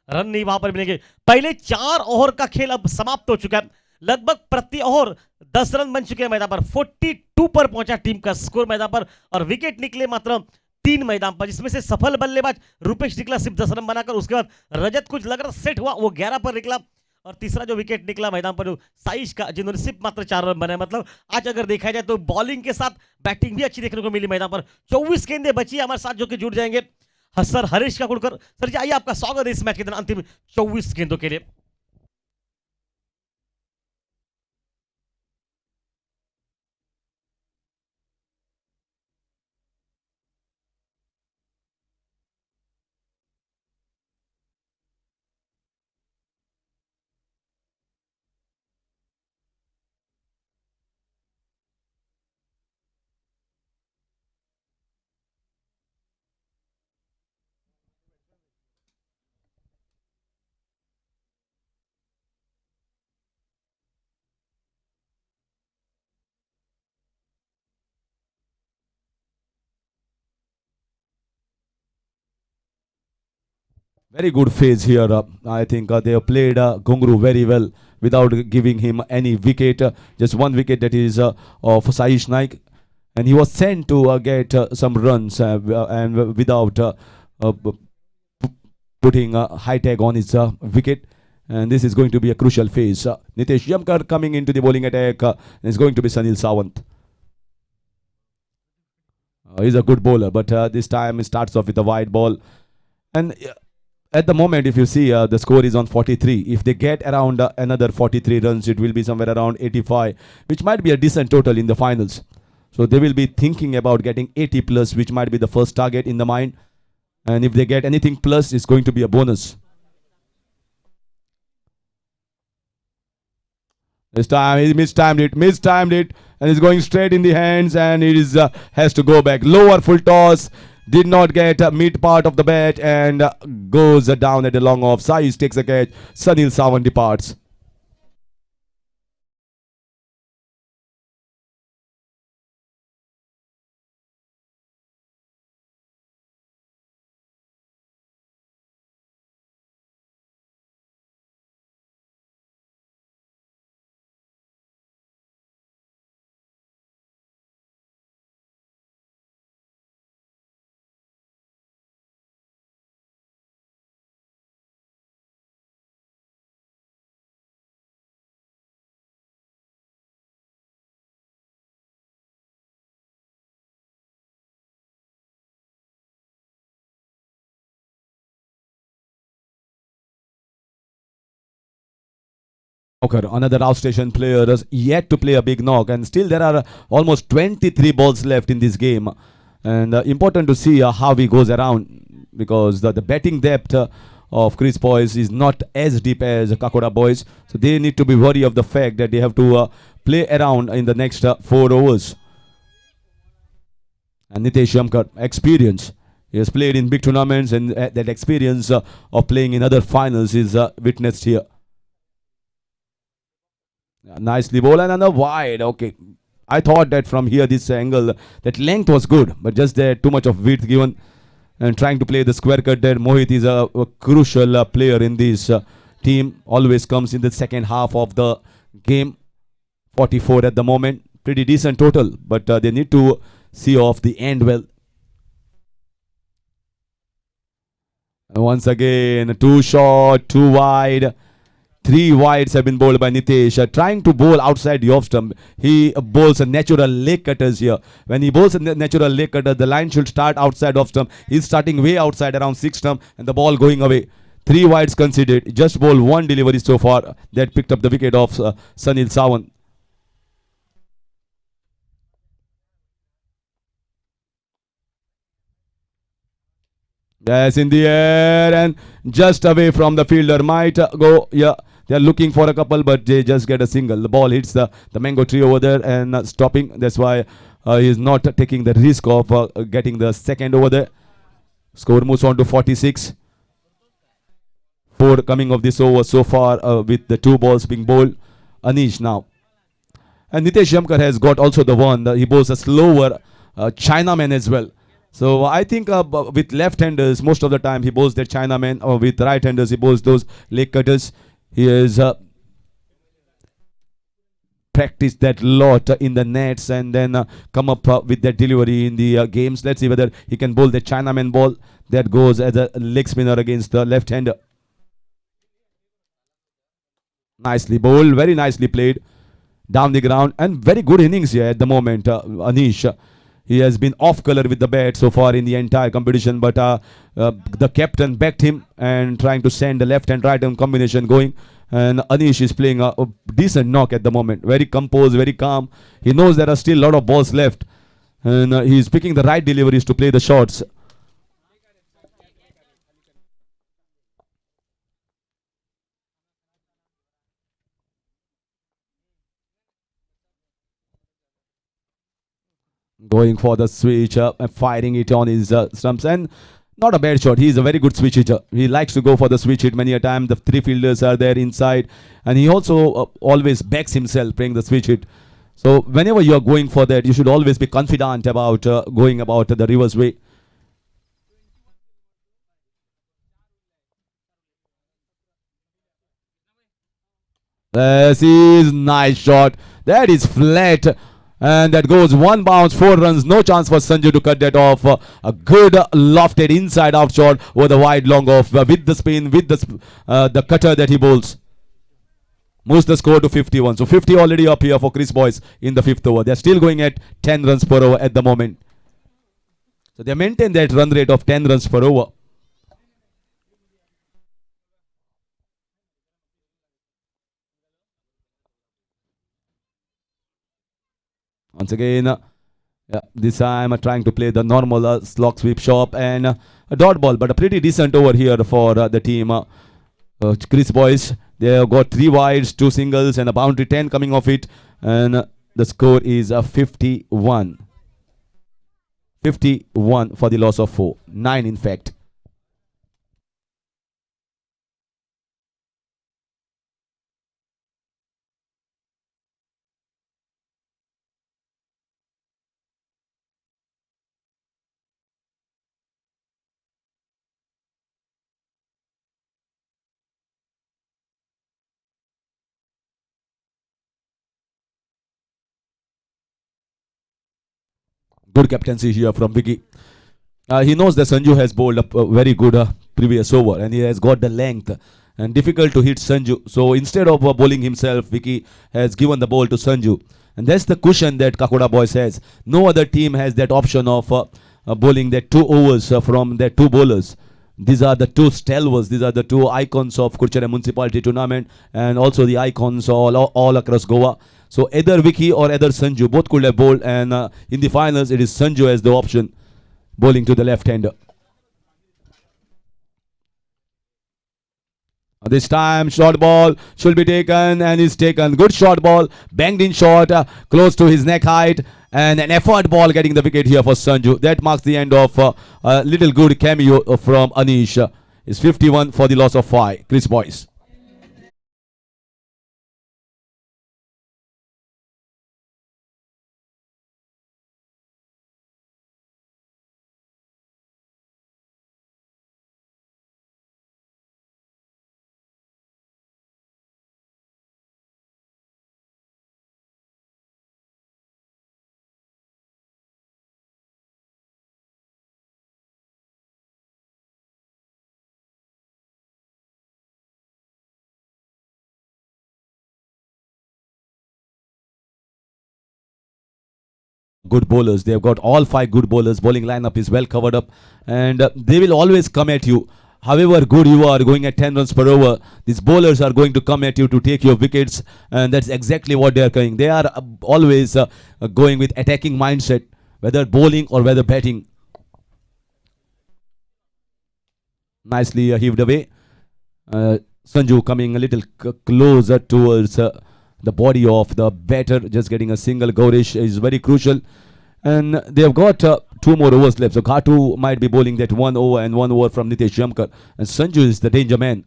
रन नहीं वहां पर मिलेंगे। पहले 4 ओवर का खेल अब समाप्त हो चुका है। लगभग प्रति ओवर 10 रन बन चुके हैं मैदान पर। 42 पर पहुंचा टीम का स्कोर मैदान पर, और विकेट निकले मात्र 3 मैदान पर, जिसमें से सफल बल्लेबाज रुपेश निकला सिर्फ 10 रन बनाकर। उसके बाद रजत कुछ लग रहा सेट हुआ, वो 11 पर निकला। और तीसरा जो विकेट निकला मैदान पर साइश का, जिन्होंने सिर्फ मात्र 4 रन बनाए। मतलब आज अगर देखा जाए तो बॉलिंग के साथ बैटिंग भी अच्छी देखने को मिली मैदान पर। 24 गेंदें बची हमारे साथ जो कि जुड़ जाएंगे सर हरीश काकुड़कर। सर जी आइए, आपका स्वागत है इस मैच के दिन अंतिम 24 गेंदों के लिए। Very good phase here. I think they have played Gungru very well without giving him any wicket. Just one wicket, that is of Saish Naik. And he was sent to get some runs and without putting a high tag on his wicket. And this is going to be a crucial phase. Nitesh Yamkar coming into the bowling attack is going to be Sanil Sawant. He's a good bowler, but this time he starts off with a wide ball. And at the moment, if you see, the score is on 43. If they get around another 43 runs, it will be somewhere around 85, which might be a decent total in the finals. So they will be thinking about getting 80 plus, which might be the first target in the mind. And if they get anything plus, it's going to be a bonus. This time he mistimed it, and he's going straight in the hands, and it is has to go back. Lower full toss, did not get mid part of the bat, and goes down at a long off. Saish takes a catch. Sanil Sawant departs. Okay, another outstation player is yet to play a big knock, and still there are almost 23 balls left in this game. And important to see how he goes around, because the batting depth of Chris Boys is not as deep as Kakora Boys. So they need to be worried of the fact that they have to play around in the next 4 overs. And Nitesh Yamkar, experience. He has played in big tournaments, and that experience of playing in other finals is witnessed here. Nicely bowled and another wide. Okay, I thought that from here, this angle, that length was good, but just there too much of width given, and trying to play the square cut there. Mohit is a crucial player in this team. Always comes in the second half of the game. 44 at the moment, pretty decent total, but they need to see off the end well. And once again, too short, too wide. Three wides have been bowled by Nitesh. Trying to bowl outside the off stump. He bowls a natural leg cutters here. When he bowls a natural leg cutter, the line should start outside off stump. He's starting way outside around 6 stump and the ball going away. Three wides conceded. Just bowled one delivery so far that picked up the wicket of Sunil Sawant. Yes, in the air and just away from the fielder. Might go, yeah. They are looking for a couple, but they just get a single. The ball hits the mango tree over there and stopping. That's why he is not taking the risk of getting the second over there. Score moves on to 46. 4 coming of this over so far with the 2 balls being bowled. Anish now. And Nitesh Yamkar has got also the one. He bowls a slower Chinaman as well. So I think with left-handers, most of the time he bowls that Chinaman, or with right-handers he bowls those leg cutters. He has practiced that lot in the nets and then come up with that delivery in the games. Let's see whether he can bowl the Chinaman ball that goes as a leg spinner against the left-hander. Nicely bowled, very nicely played down the ground, and very good innings here at the moment. Anish, he has been off color with the bat so far in the entire competition, but the captain backed him and trying to send the left and right arm combination going. And Anish is playing a decent knock at the moment. Very composed, very calm. He knows there are still a lot of balls left, and he's picking the right deliveries to play the shots. Going for the switch and firing it on his stumps, and not a bad shot. He's a very good switch hitter. He likes to go for the switch hit many a time. The 3 fielders are there inside, and he also always backs himself playing the switch hit. So whenever you are going for that, you should always be confident about going about the reverse way. This is nice shot. That is flat. And that goes 1 bounce, 4 runs. No chance for Sanju to cut that off. A good lofted inside out shot over the wide long off with the spin, with the cutter that he bowls. Moves the score to 51. So 50 already up here for Chris Boyce in the 5th over. They're still going at 10 runs per over at the moment. So they maintain that run rate of 10 runs per over. Once again, this time trying to play the normal slog sweep shop and a dot ball, but a pretty decent over here for the team. Chris Boyce, they have got 3 wides, 2 singles and a boundary 10 coming off it, and the score is 51. 51 for the loss of 4. 9 in fact. Good captaincy here from Vicky. He knows that Sanju has bowled a very good previous over, and he has got the length and difficult to hit Sanju. So instead of bowling himself, Vicky has given the ball to Sanju, and that's the cushion that Kakoda Boys has. No other team has that option of bowling that 2 overs from their 2 bowlers. These are the 2 stalwarts. These are the 2 icons of Kurchera Municipality Tournament, and also the icons all across Goa. So either Vicky or either Sanju, both could have bowled, and in the finals it is Sanju as the option, bowling to the left-hander. This time short ball should be taken, and is taken. Good short ball, banged in short, close to his neck height, and an effort ball getting the wicket here for Sanju. That marks the end of a little good cameo from Anish. It's 51 for the loss of 5. Chris Boyce. good bowlers. They have got all 5 good bowlers. Bowling lineup is well covered up, and they will always come at you. However good you are going at 10 runs per over, these bowlers are going to come at you to take your wickets, and that's exactly what they are doing. They are always going with attacking mindset, whether bowling or whether batting. Nicely heaved away. Sanju coming a little closer towards the body of the batter, just getting a single. Gaurish is very crucial, and they have got 2 more overs left. So Ghatu might be bowling that 1 over and 1 over from Nitesh Jamkar, and Sanju is the danger man.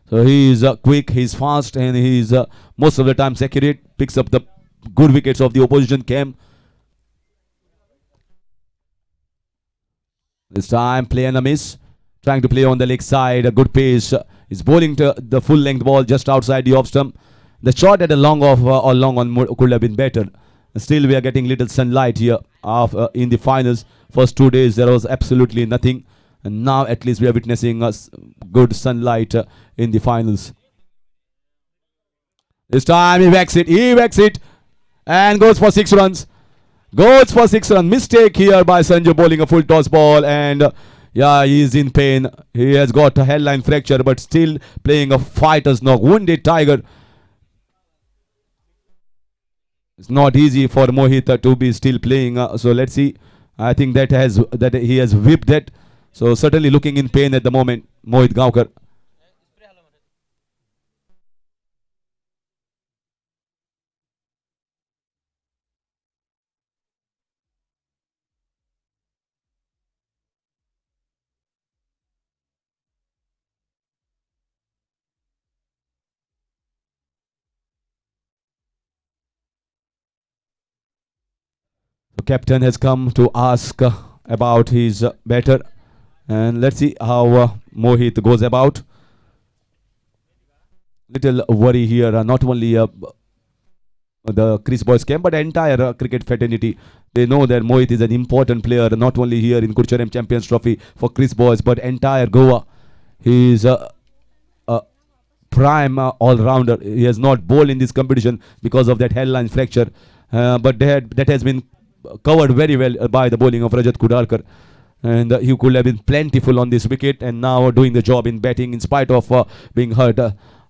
So he is quick, he is fast, and he is most of the time accurate. Picks up the good wickets of the opposition camp. This time play and a miss. Trying to play on the leg side, a good pace. Is bowling to the full length ball just outside the off stump. The shot at a long off or long on could have been better. Still, we are getting little sunlight here in the finals. First 2 days there was absolutely nothing, and now at least we are witnessing good sunlight in the finals. This time he whacks it, and goes for 6 runs. Goes for 6 runs. Mistake here by Sanju, bowling a full toss ball, and yeah, he is in pain. He has got a headline fracture, but still playing a fighter's knock. Wounded tiger. It's not easy for Mohit to be still playing. So let's see. I think that he has whipped it. So certainly looking in pain at the moment, Mohit Gaonkar. The captain has come to ask about his batter, and let's see how Mohit goes about. Little worry here, not only the Chris Boys camp, but the entire cricket fraternity. They know that Mohit is an important player, not only here in Kurcharem Champions Trophy for Chris Boys, but entire Goa. He is a prime all-rounder. He has not bowled in this competition because of that hairline fracture, but that has been covered very well by the bowling of Rajat Kudalkar, and he could have been plentiful on this wicket, and now doing the job in batting in spite of being hurt.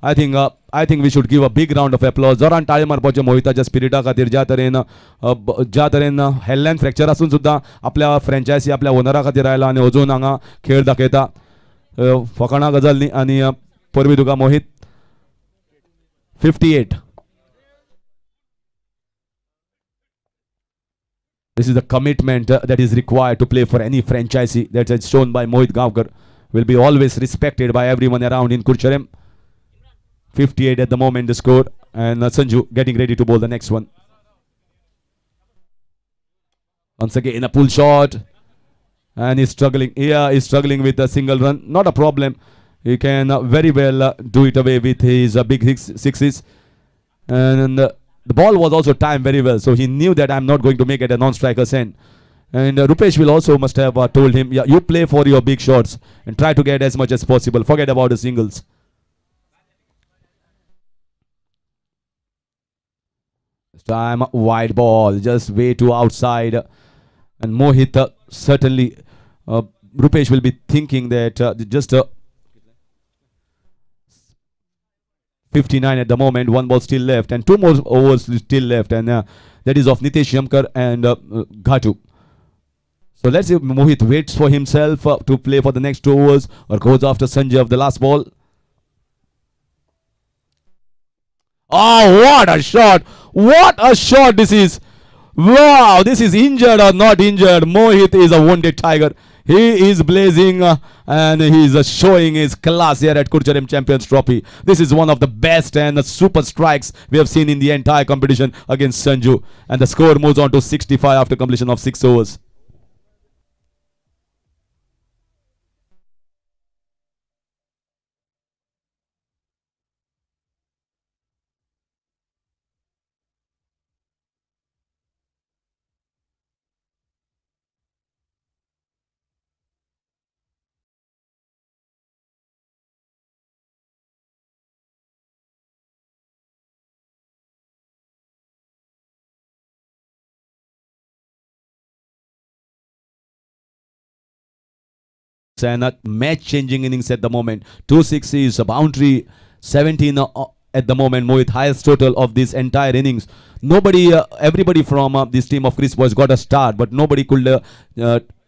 I think we should give a big round of applause. जोरान टाळी मारपाचे मोहिताच्या स्पिरिटा खातीर ज्या तरेन headline fracture आसून सुद्दां आपल्या franchise आपल्या ओनरा खातीर आयला आनी अजून हांगा खेळ दाखयता. फकाणा गजाल न्ही. आनी परबी तुका मोहित 58. This is the commitment that is required to play for any franchisee. That is shown by Mohit Gaonkar. Will be always respected by everyone around in Kurcharem. 58 at the moment the score, and Sanju getting ready to bowl the next one. Once again a pull shot, and he's struggling. Yeah, he's struggling with a single run. Not a problem. He can very well do it away with his big sixes, and the ball was also timed very well, so he knew that I'm not going to make it a non-striker's end. And Rupesh will also must have told him, yeah, you play for your big shots and try to get as much as possible. Forget about the singles. This time wide ball, just way too outside. And Mohit certainly, Rupesh will be thinking that just 59 at the moment, 1 ball still left, and 2 more overs still left, and that is of Nitesh Jamkar and Ghatu. So let's see if Mohit waits for himself to play for the next 2 overs or goes after Sanjay of the last ball. Oh, what a shot! What a shot this is! Wow, this is injured or not injured. Mohit is a wounded tiger. He is blazing and he is showing his class here at Kurcharem Champions Trophy. This is one of the best and super strikes we have seen in the entire competition against Sanju. And the score moves on to 65 after completion of 6 overs. and a match-changing innings at the moment. 2 is a boundary, 17 at the moment. Mohit highest total of this entire innings. Nobody, everybody from this team of Chris Boys got a start, but nobody could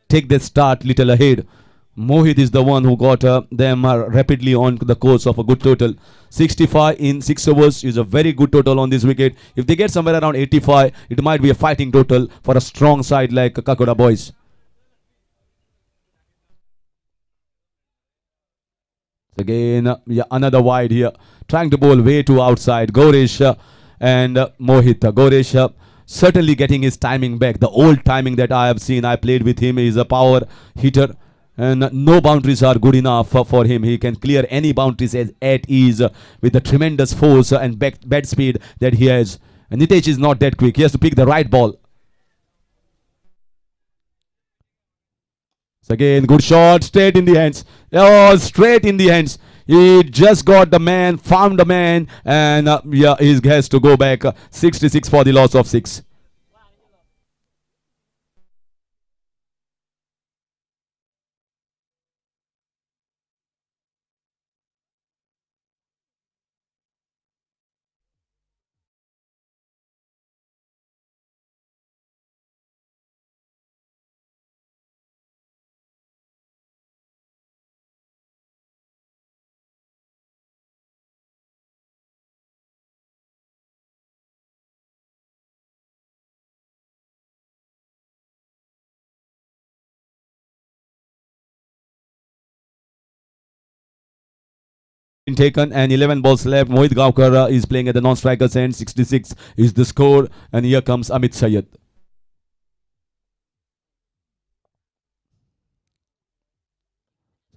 take that start little ahead. Mohit is the one who got them rapidly on the course of a good total. 65 in 6 overs is a very good total on this wicket. If they get somewhere around 85, it might be a fighting total for a strong side like Kakoda Boys. Again, yeah, another wide here. Trying to bowl way too outside. Gaurish and Mohit. Gaurish certainly getting his timing back. The old timing that I have seen, I played with him, is a power hitter. And no boundaries are good enough for him. He can clear any boundaries at ease with the tremendous force and bat speed that he has. And Nitesh is not that quick. He has to pick the right ball. So again, good shot, straight in the hands. Oh, straight in the hands. He just got the man, found the man, and yeah, he has to go back. 66 for the loss of 6. Taken and 11 balls left. Mohit Gaukar is playing at the non-striker's end. 66 is the score, and here comes Amit Syed.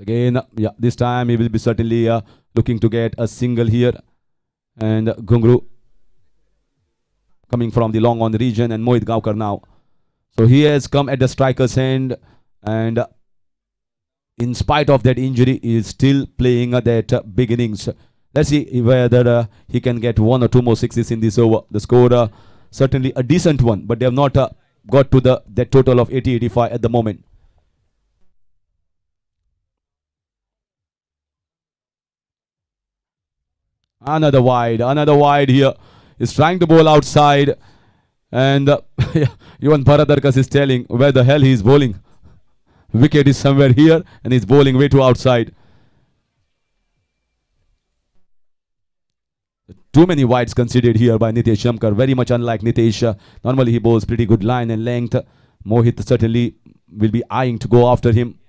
Again, yeah, this time he will be certainly looking to get a single here. And Gungru coming from the long on region, and Mohit Gaukar now. So he has come at the striker's end, and in spite of that injury, he is still playing that big innings. Let's see whether he can get 1 or 2 more sixes in this over. The score certainly a decent one, but they have not got to that total of 80-85 at the moment. Another wide here. He's trying to bowl outside, and even Bharadarkas is telling where the hell he is bowling. Wicket is somewhere here, and he's bowling way too outside. Too many wides conceded here by Nitesh Shamkar. Very much unlike Nitesh. Normally he bowls pretty good line and length. Mohit certainly will be eyeing to go after him.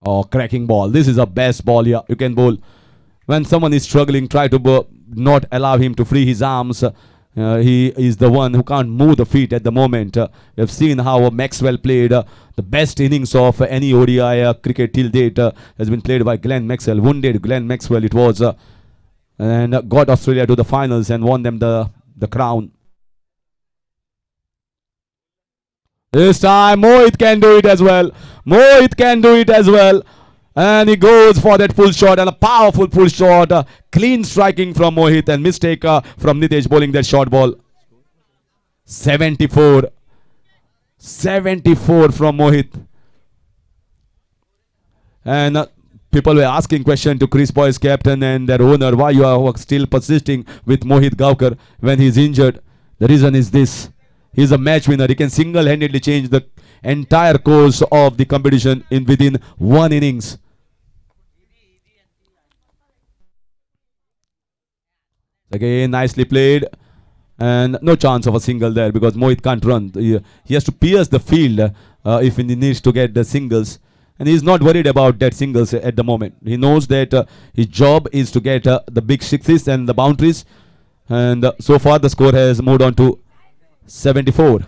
Oh, cracking ball. This is a best ball here. You can bowl. When someone is struggling, try to not allow him to free his arms. He is the one who can't move the feet at the moment. We've seen how Maxwell played. The best innings of any ODI cricket till date has been played by Glenn Maxwell. Wounded Glenn Maxwell it was. And got Australia to the finals and won them the crown. This time Mohit can do it as well. Mohit can do it as well. And he goes for that full shot, and a powerful full shot. Clean striking from Mohit, and mistake from Nitesh bowling that short ball. 74. 74 from Mohit. And people were asking question to Chris Boys captain and their owner, why you are still persisting with Mohit Gaukar when he's injured. The reason is this. He's a match winner. He can single-handedly change the entire course of the competition within one innings. Again, nicely played, and no chance of a single there because Mohit can't run. He has to pierce the field if he needs to get the singles, and he's not worried about that singles at the moment. He knows that his job is to get the big sixes and the boundaries, and so far the score has moved on to 74.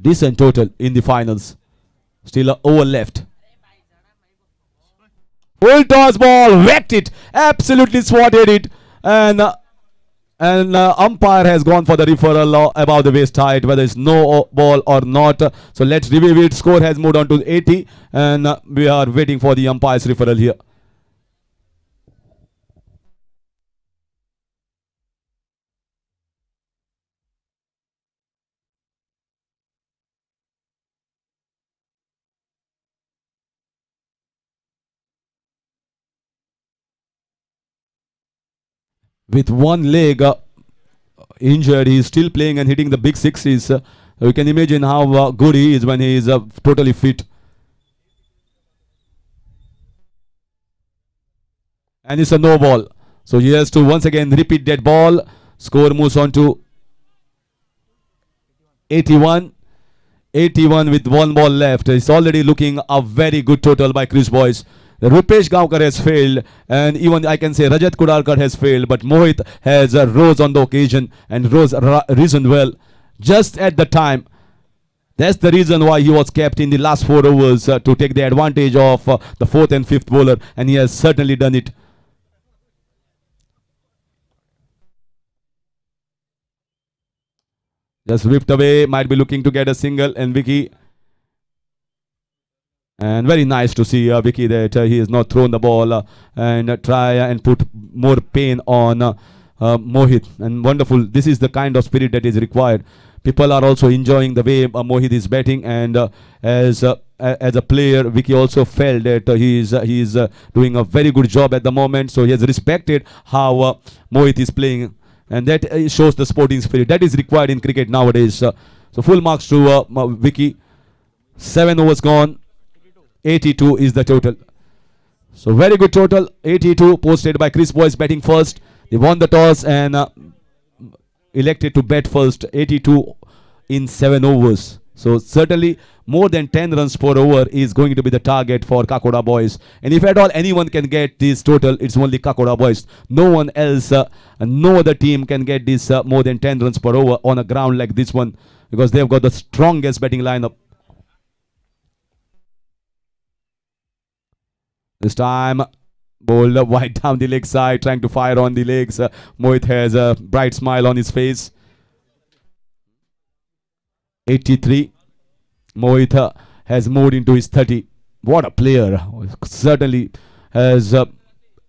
Decent total in the finals. Still an over left. Full toss ball, whacked it, absolutely swatted it, and umpire has gone for the referral above the waist height, whether it's no ball or not. So let's review it. Score has moved on to 80, and we are waiting for the umpire's referral here. with one leg injured, he is still playing and hitting the big sixes. You can imagine how good he is when he is totally fit. And it's a no ball. So he has to once again repeat that ball. Score moves on to 81. 81 with one ball left. It's already looking a very good total by Chris Boyce. Rupesh Gaonkar has failed, and even I can say Rajat Kudarkar has failed, but Mohit has rose on the occasion and risen well just at the time. That's the reason why he was kept in the last 4 overs to take the advantage of the fourth and fifth bowler, and he has certainly done it. Just whipped away, might be looking to get a single, and Vicky. And very nice to see Vicky that he has not thrown the ball and try and put more pain on Mohit. And wonderful. This is the kind of spirit that is required. People are also enjoying the way Mohit is batting, and as a player, Vicky also felt that he is doing a very good job at the moment. So he has respected how Mohit is playing, and that shows the sporting spirit that is required in cricket nowadays. So full marks to Vicky. 7 overs gone. 82 is the total. So very good total. 82 posted by Chris Boyce batting first. They won the toss and elected to bat first. 82 in 7 overs. So certainly more than 10 runs per over is going to be the target for Kakoda Boys. And if at all anyone can get this total, it's only Kakoda Boys. No one else, no other team can get this more than 10 runs per over on a ground like this one, because they've got the strongest batting lineup. This time, bowled wide down the leg side, trying to fire on the legs. Mohit has a bright smile on his face. 83. Mohit has moved into his 30. What a player. Certainly has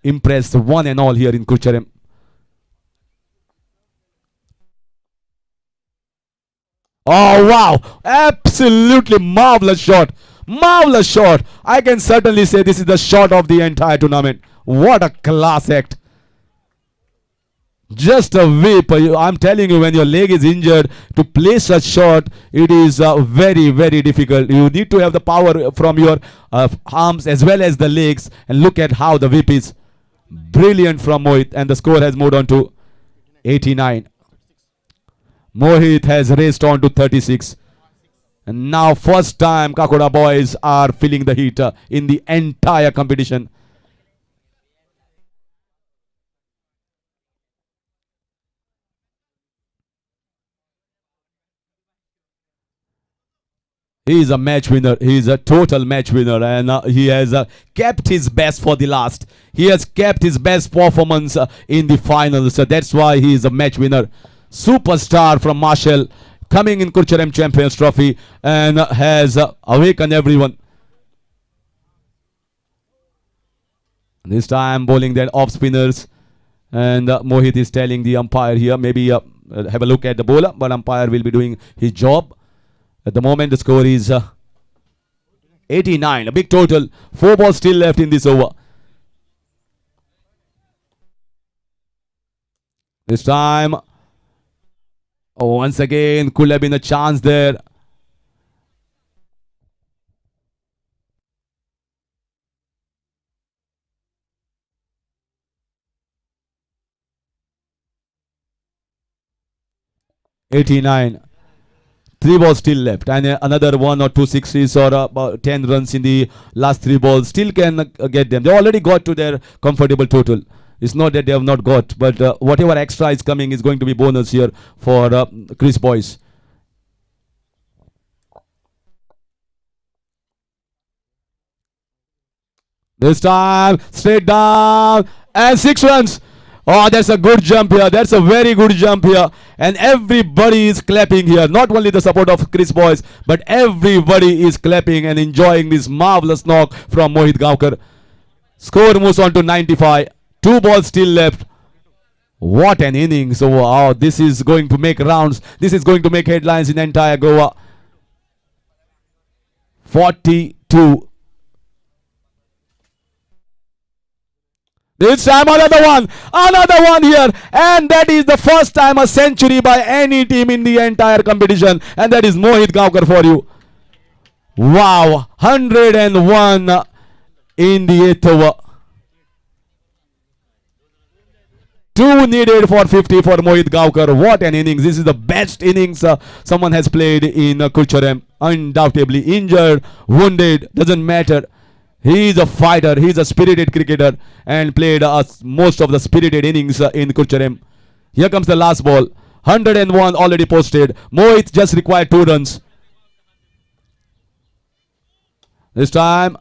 impressed one and all here in Kucharem. Oh, wow. Absolutely marvelous shot. Marvelous shot. I can certainly say this is the shot of the entire tournament. What a class act. Just a whip. I'm telling you, when your leg is injured, to play such shot, it is very, very difficult. You need to have the power from your arms as well as the legs. And look at how the whip is. Brilliant from Mohit. And the score has moved on to 89. Mohit has raced on to 36. And now first time Kakoda Boys are feeling the heat in the entire competition. He is a match winner. He is a total match winner, and he has kept his best for the last. He has kept his best performance in the finals. So that's why he is a match winner. Superstar from Marshall, coming in Kucharem Champions Trophy, and has awakened everyone. This time bowling their off spinners, and Mohit is telling the umpire here, maybe have a look at the bowler, but umpire will be doing his job. At the moment the score is 89, a big total. 4 balls still left in this over. This time, once again, could have been a chance there. '89. 3 balls still left, and another 1 or 2 sixes or about 10 runs in the last 3 balls still can get them. They already got to their comfortable total. It's not that they have not got, but whatever extra is coming is going to be bonus here for Chris Boyce. This time, straight down, and 6 runs. Oh, that's a good jump here. That's a very good jump here. And everybody is clapping here. Not only the support of Chris Boyce, but everybody is clapping and enjoying this marvelous knock from Mohit Gaonkar. Score moves on to 95. 2 balls still left. What an innings. So, wow, this is going to make rounds. This is going to make headlines in entire Goa. 42. This time another one here, and that is the first time a century by any team in the entire competition, and that is Mohit Gaonkar for you. Wow, 101 in the 8th over. 2 needed for 50 for Mohit Gaonkar. What an innings. This is the best innings someone has played in Kulcharem. Undoubtedly injured, wounded, doesn't matter. He is a fighter. He is a spirited cricketer and played most of the spirited innings in Kulcharem. Here comes the last ball. 101 already posted. Mohit just required 2 runs. This time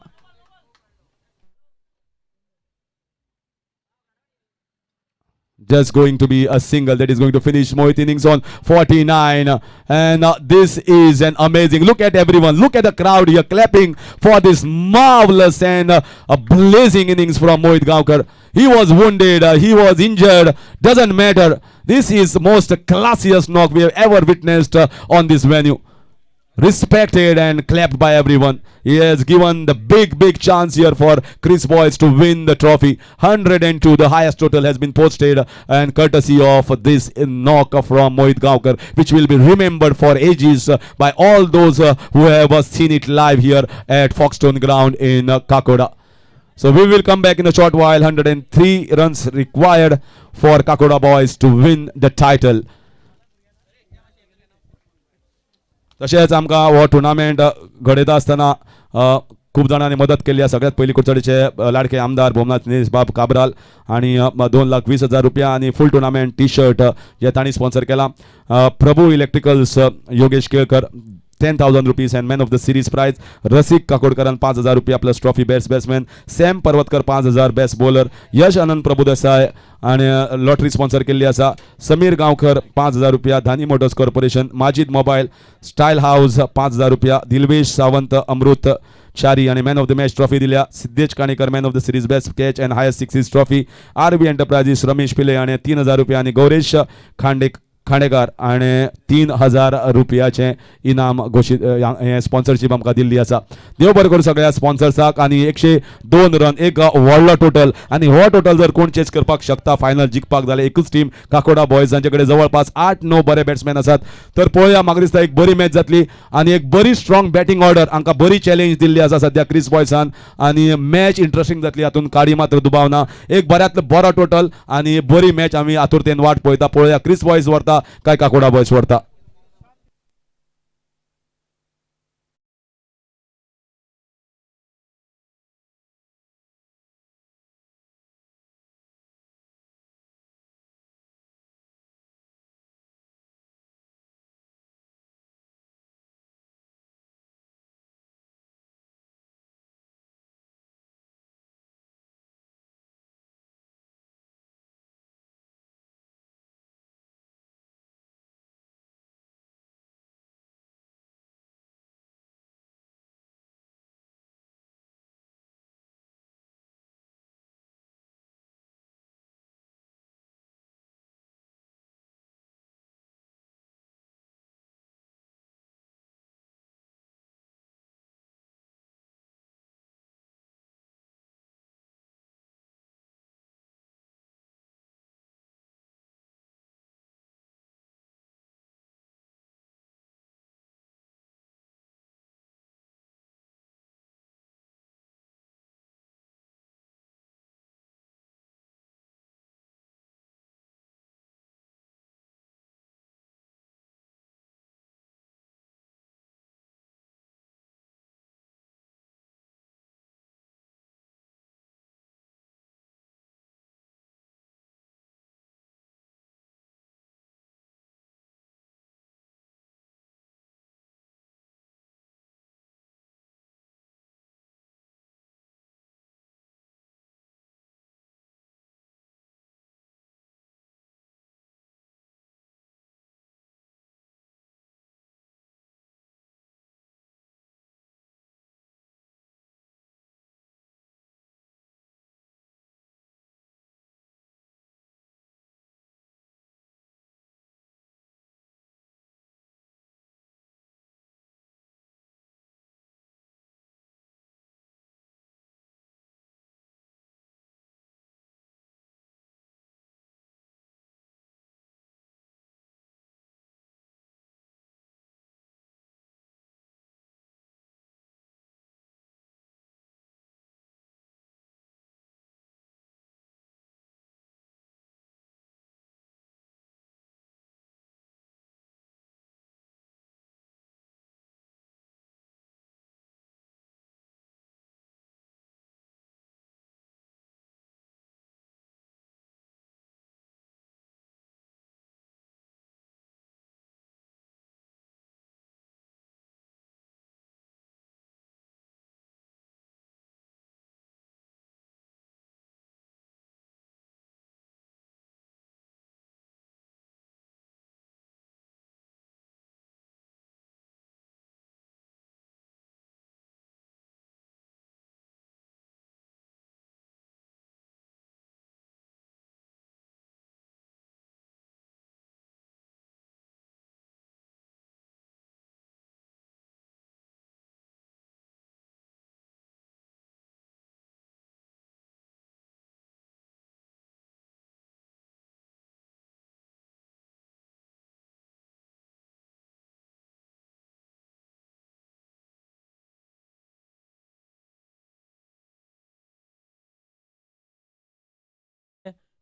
just going to be a single that is going to finish Mohit innings on 49, and this is an amazing, look at everyone, look at the crowd here clapping for this marvelous and a blazing innings from Mohit Gaonkar. He was wounded, he was injured, doesn't matter. This is most classiest knock we have ever witnessed on this venue. Respected and clapped by everyone. He has given the big chance here for Chris Boyce to win the trophy. 102, the highest total has been posted, and courtesy of this knock from Mohit Gaonkar, which will be remembered for ages by all those who have seen it live here at Foxstone Ground in Kakoda. So we will come back in a short while. 103 runs required for Kakoda boys to win the title. तशेंच आमकां हो tournament घडयता आसतना खूब जाणांनी मदत केली. सगळ्यात पयलीं कुडचडेचे लाडके आमदार भोमनाथ दिनेश बाब काबराल आणि 2,20,000 रुपया आणि फुल टुर्नामेंट टी शर्ट जे तांणी स्पॉन्सर केला. Prabhu electricals Yogesh Kelkar 10,000 rupees and man of the series prize. Rasik काकोडकरान 5,000 रुपया plus trophy best batsman. Sam Parvatkar 5,000 best bowler. Yash Anand Prabhudesai आणि लॉटरी स्पॉन्सर केल्ली आसा. समीर गांवकर 5,000 रुपया. Dhani motors corporation. Majid mobile. Style house 5,000 रुपया. दिलवेश सावंत अमृत चारी आणि man of the match trophy दिल्या. Siddhesh Kanekar man of the series best catch and highest sixes trophy. RB enterprises Ramesh Pillai आणि 3,000 रुपया आणि गौरेश खांडेकार आणि 3,000 रुपयाचे इनाम घोषित हे स्पॉन्सरशीप आमकां दिल्ली आसा. देव बरें करूं सगळ्या स्पॉन्सर्साक. आणि 102 रन एक व्हडलो टोटल, आणि हो टोटल जर कोण चेस करपाक शकता फायनल जिखपाक जाल्यार एकूच टीम काकोडा बॉयज, जांचे कडेन जवळपास 8-9 बरे बॅट्समॅन आसात. तर पळोवया, म्हाका दिसता एक बरी मॅच जातली आणि एक बरी स्ट्रॉंग बॅटिंग ऑर्डर हांकां बरी चॅलेंज दिल्ली आसा सध्या क्रिस बॉयसान, आणि मॅच इंटरेस्टिंग जातली. हातून काडी मात्र दुबावना. एक बऱ्यांतलो बरो टोटल आणि बरी मॅच आमी आतुरतेन वाट पळयता. पळोवया क्रिस बॉयज व्हरता काय काकोडा बॉयज व्हरता.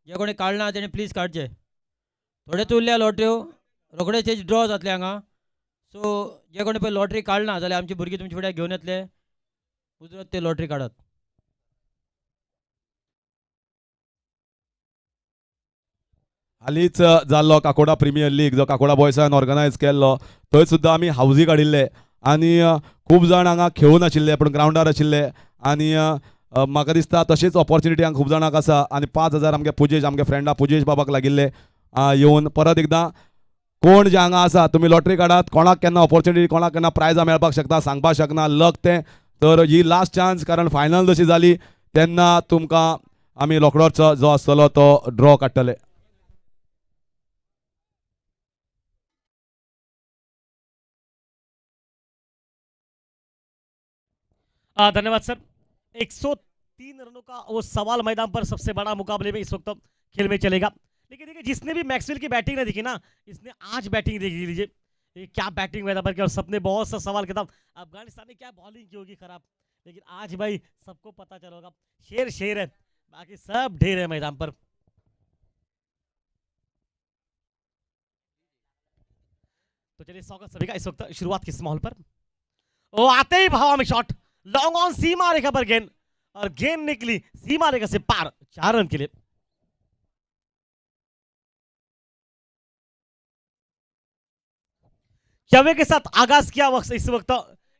जे कोणी काडना तेणे प्लीज काडचे. थोडे उरल्या लॉटऱ्यो रोखडेच ड्रॉ जातले हांगा. सो जे कोणी पळय लॉटरी काडना जाल्यार आमची भुरगीं तुमचे फुड्यान घेवन येतले. उजरत ते लॉटरी काडत. हालींच जाल्लो काकोडा प्रिमियर लीग जो काकोडा बॉयसान ऑर्गनायज केल्लो थंय सुद्दां आमी हावजी काडिल्ले आनी खूब जाण हांगा खेळून आशिल्ले पूण ग्रावंडार आशिल्ले आनी म्हाका दिसता तशीच ऑपॉर्च्युनिटी हांगा खूब जाणांक आसा आनी 5,000 आमगे पुजेश आमगे फ्रेंडा पुजेश बाबाक लागिल्ले येवन परत एकदां कोण जे हांगा आसा तुमी लॉटरी काडात कोणाक केन्ना ऑपॉर्च्युनिटी कोणाक केन्ना प्रायजां मेळपाक शकता सांगपाक शकना लक तें तर ही लास्ट चान्स कारण फायनल जशी जाली तेन्ना तुमकां आमी रोखडोच जो आसतलो तो ड्रॉ काडटले. धन्यवाद सर. 103 रनों का वो सवाल मैदान पर सबसे बड़ा मुकाबले में इस वक्त खेल में चलेगा. लेकिन देखिए जिसने भी मैक्सवेल की बैटिंग ना देखी ना इसने आज बैटिंग देख लीजिए. ये क्या बैटिंग मैदान पर किया और सबने बहुत सा सवाल किया था अफगानिस्तान ने क्या बॉलिंग की होगी खराब लेकिन आज भाई सबको पता चला होगा शेर शेर है बाकी सब ढेर है मैदान पर. तो चलिए स्वागत सभी का इस वक्त शुरुआत किस माहौल पर. ओ आते ही हवा में शॉट लॉन्ग ऑन सीमा रेखा पर गेंद और गेंद निकली सीमा रेखा से पार 4 रन के लिए. चवे के साथ आगाज किया वक्त इस वक्त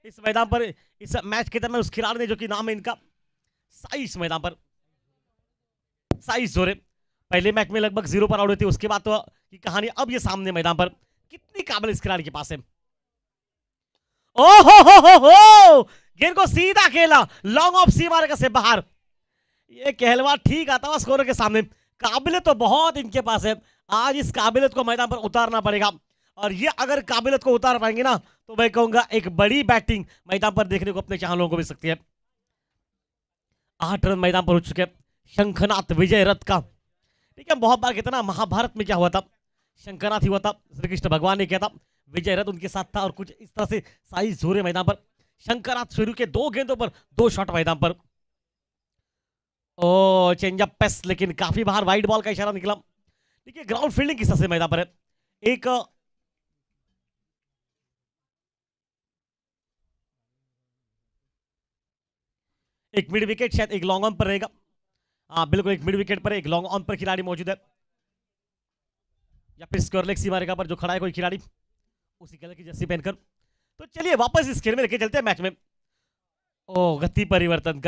इस मैदान पर इस मैच के दरमियान उस खिलाड़ी ने जो कि नाम है इनका साइस मैदान पर साइस जोरे पहले मैच में लगभग 0 पर आउट हुई थी उसके बाद तो की कहानी अब ये सामने मैदान पर कितनी काबिल इस खिलाड़ी के पास है. हो गेंद को सीधा खेला लॉन्ग ऑफ सीमा रेखा से बाहर. ये कहलवा ठीक आता हुआ स्कोर के सामने काबिलियत तो बहुत इनके पास है. आज इस काबिलियत को मैदान पर उतारना पड़ेगा और ये अगर काबिलियत को उतार पाएंगे ना तो मैं कहूंगा एक बड़ी बैटिंग मैदान पर देखने को अपने चाहने को मिल सकती है. 8 रन मैदान पर हो चुके शंखनाथ विजय रथ का. ठीक है बहुत बार कहते ना महाभारत में क्या हुआ था शंखनाथ हुआ था श्री कृष्ण भगवान ने किया था विजय रथ उनके साथ था और कुछ इस तरह से साइज जोरे मैदान पर शंकरनाथ शुरू के 2 गेंदों पर 2 शॉट मैदान पर. ओ चेंजअप पेस लेकिन काफी बाहर वाइड बॉल का इशारा निकला. देखिए ग्राउंड फील्डिंग किस तरह से मैदान पर है. एक मिड विकेट शायद एक लॉन्ग ऑन पर रहेगा. हाँ बिल्कुल एक मिड विकेट पर एक लॉन्ग ऑन पर खिलाड़ी मौजूद है या फिर स्क्वायर लेग सीमा रेखा पर जो खड़ा है कोई खिलाड़ी उसी कलर की जर्सी पहनकर. तो चलिए वापस इस खेल में लेके चलते हैं मैच में. ओ गति परिवर्तन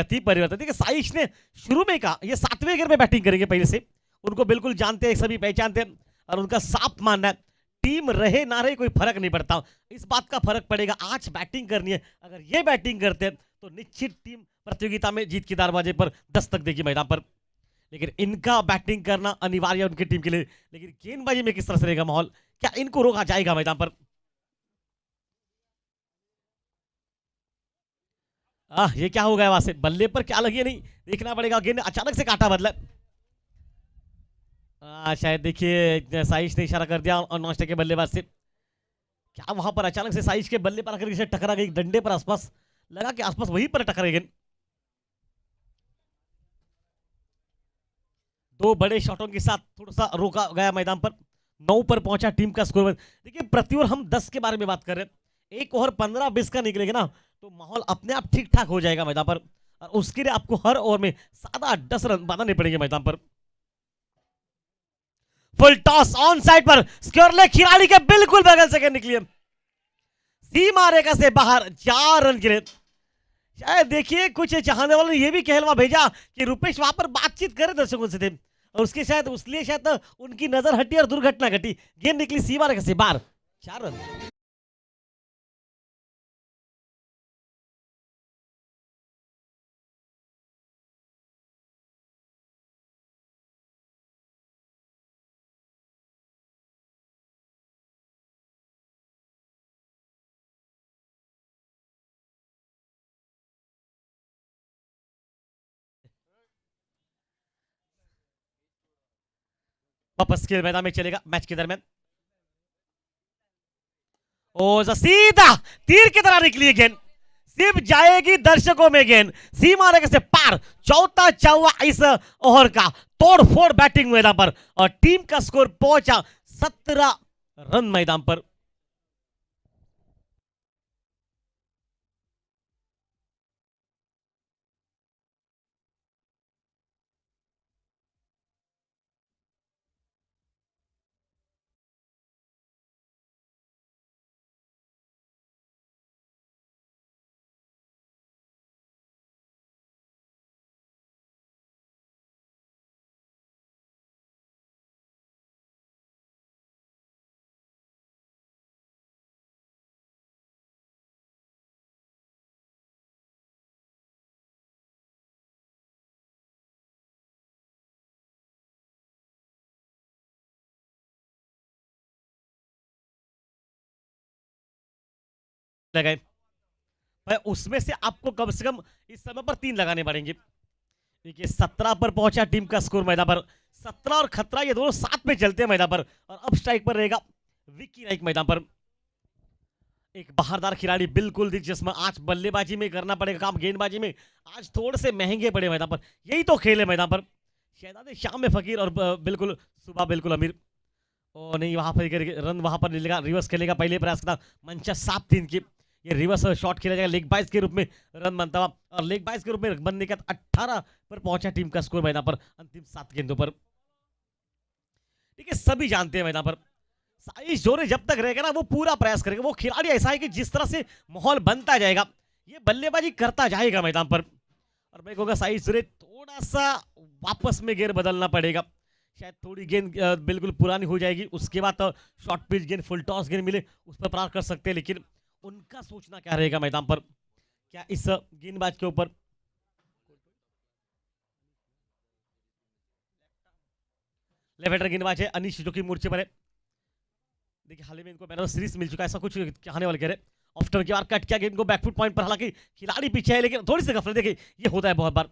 देखिए साइश ने शुरू में कहा ये 7वें गेंद में बैटिंग करेंगे पहले से उनको बिल्कुल जानते हैं सभी पहचानते हैं और उनका साफ मानना है टीम रहे ना रहे कोई फर्क नहीं पड़ता. इस बात का फर्क पड़ेगा आज बैटिंग करनी है अगर ये बैटिंग करते हैं तो निश्चित टीम प्रतियोगिता में जीत के दरवाजे पर दस्तक देगी मैदान पर. लेकिन इनका बैटिंग करना अनिवार्य है उनकी टीम के लिए. लेकिन गेंदबाजी में किस तरह से रहेगा माहौल क्या इनको रोका जाएगा मैदान पर. ये क्या हो गया वहां से बल्ले पर क्या लगी है नहीं देखना पड़ेगा. गेंद अचानक से काटा बदला शायद देखिए साइश ने इशारा कर दिया और नॉस्टे के बल्लेबाज से क्या वहां पर अचानक से साइश के बल्ले पर आकर किसी टकरा गई डंडे पर आसपास लगा कि आसपास वहीं पर टकरा गई. 2 बड़े शॉटों के साथ थोड़ा सा रोका गया मैदान पर 9 पर पहुंचा टीम का स्कोर. देखिए प्रति ओवर हम 10 के बारे में बात कर रहे हैं एक ओवर 15-20 का निकलेगा ना तो माहौल अपने आप ठीक ठाक हो जाएगा मैदान पर और उसके लिए आपको हर ओवर में 7-10 रन बनाने पड़ेंगे मैदान पर. फुल टॉस ऑन साइड पर स्क्वायर लेग खिलाड़ी के बिल्कुल बगल से निकली सीमा रेखा से बाहर 4 रन के लिए. शायद देखिए कुछ चाहने वालों ने यह भी कहलवा भेजा कि रुपेश वहां पर बातचीत करे दर्शकों से थे और उसके शायद उसलिए शायद उनकी नजर हटी और दुर्घटना घटी. गेंद निकली सीमा रेखा से बाहर 4 रन. वापस खेल मैदान में चलेगा मैच के दरमियान. ओ सीधा तीर की तरह निकली गेंद सिर्फ जाएगी दर्शकों में गेंद सीमा रेखा से पार. चौथा चौवा इस ओवर का तोड़फोड़ बैटिंग मैदान पर और टीम का स्कोर पहुंचा 17 रन मैदान पर। लगाए भाई, उसमें से आपको कम से कम इस समय पर 3 लगाने पड़ेंगे। देखिए 17 पर पहुंचा टीम का स्कोर मैदान पर। 17 और खतरा ये दोनों साथ में चलते हैं मैदान पर। और अब स्ट्राइक पर रहेगा विकी नाइक मैदान पर। एक बहारदार खिलाड़ी, बिल्कुल दिलचस्प। आज बल्लेबाजी में करना पड़ेगा काम, गेंदबाजी में आज थोड़े से महंगे पड़े मैदान पर। यही तो खेल है मैदान पर। शहजादे शाम में फकीर और बिल्कुल सुबह बिल्कुल अमीर। और नहीं, वहां पर रन वहां पर मिलेगा, रिवर्स खेलेगा। पहले प्रयास का मंचा 7-3 की, ये रिवर्स शॉट खेला जाएगा लेग बाइस के रूप में रन बनता हुआ। और लेग बाइस के रूप में बनने के बाद 18 पर पहुंचा टीम का स्कोर मैदान पर अंतिम 7 गेंदों पर। ठीक है, सभी जानते हैं मैदान पर साइश जोरे जब तक रहेगा ना वो पूरा प्रयास करेगा। वो खिलाड़ी ऐसा है कि जिस तरह से माहौल बनता जाएगा ये बल्लेबाजी करता जाएगा मैदान पर। और मैं कहूँगा साइश जोरे थोड़ा सा वापस में गेयर बदलना पड़ेगा। शायद थोड़ी गेंद बिल्कुल पुरानी हो जाएगी, उसके बाद तो शॉर्ट पिच गेंद, फुल टॉस गेंद मिले उस पर प्रहार कर सकते हैं। लेकिन उनका सोचना क्या रहेगा मैदान पर, क्या इस गेंदबाज के ऊपर लेफ्ट हैंडर गेंदबाज है अनिश जो कि मूर्छे पर है। देखिए हाल ही में इनको मैन ऑफ द सीरीज मिल चुका है, ऐसा कुछ कहने वाले कह रहे। ऑफ टर्न के बाद कट किया गेंद को बैकफुट पॉइंट पर, हालांकि खिलाड़ी पीछे है लेकिन थोड़ी सी गफलत। देखिए ये होता है बहुत बार।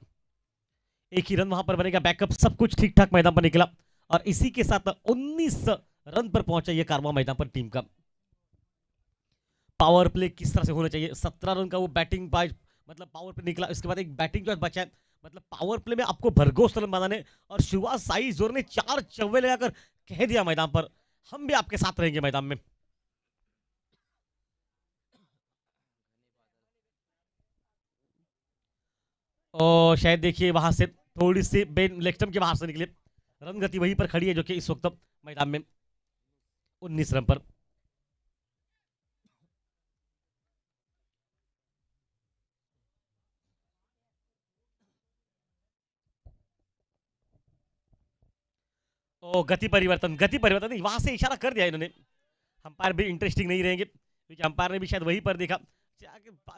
एक ही रन वहां पर बनेगा, बैकअप सब कुछ ठीक ठाक मैदान पर निकला। और इसी के साथ 19 रन पर पहुंचा यह कारवां मैदान पर टीम का। पावर प्ले किस तरह से होना चाहिए, 17 रन का वो बैटिंग मतलब पावर प्ले निकला, इसके बाद एक बैटिंग जो बचा है। मतलब पावर प्ले में आपको भरघोस रन बनाने। और शुरुआत साई जोर ने 4 चौवे लगाकर कह दिया मैदान पर हम भी आपके साथ रहेंगे मैदान में। और शायद देखिए वहां से थोड़ी सी बेन लेक्टम के बाहर से निकले। रन गति वहीं पर खड़ी है जो कि इस वक्त मैदान में 19 रन पर। ओ गति परिवर्तन नहीं, वहां से इशारा कर दिया इन्होंने। अंपायर भी इंटरेस्टिंग नहीं रहेंगे क्योंकि अंपायर ने भी शायद वहीं पर देखा।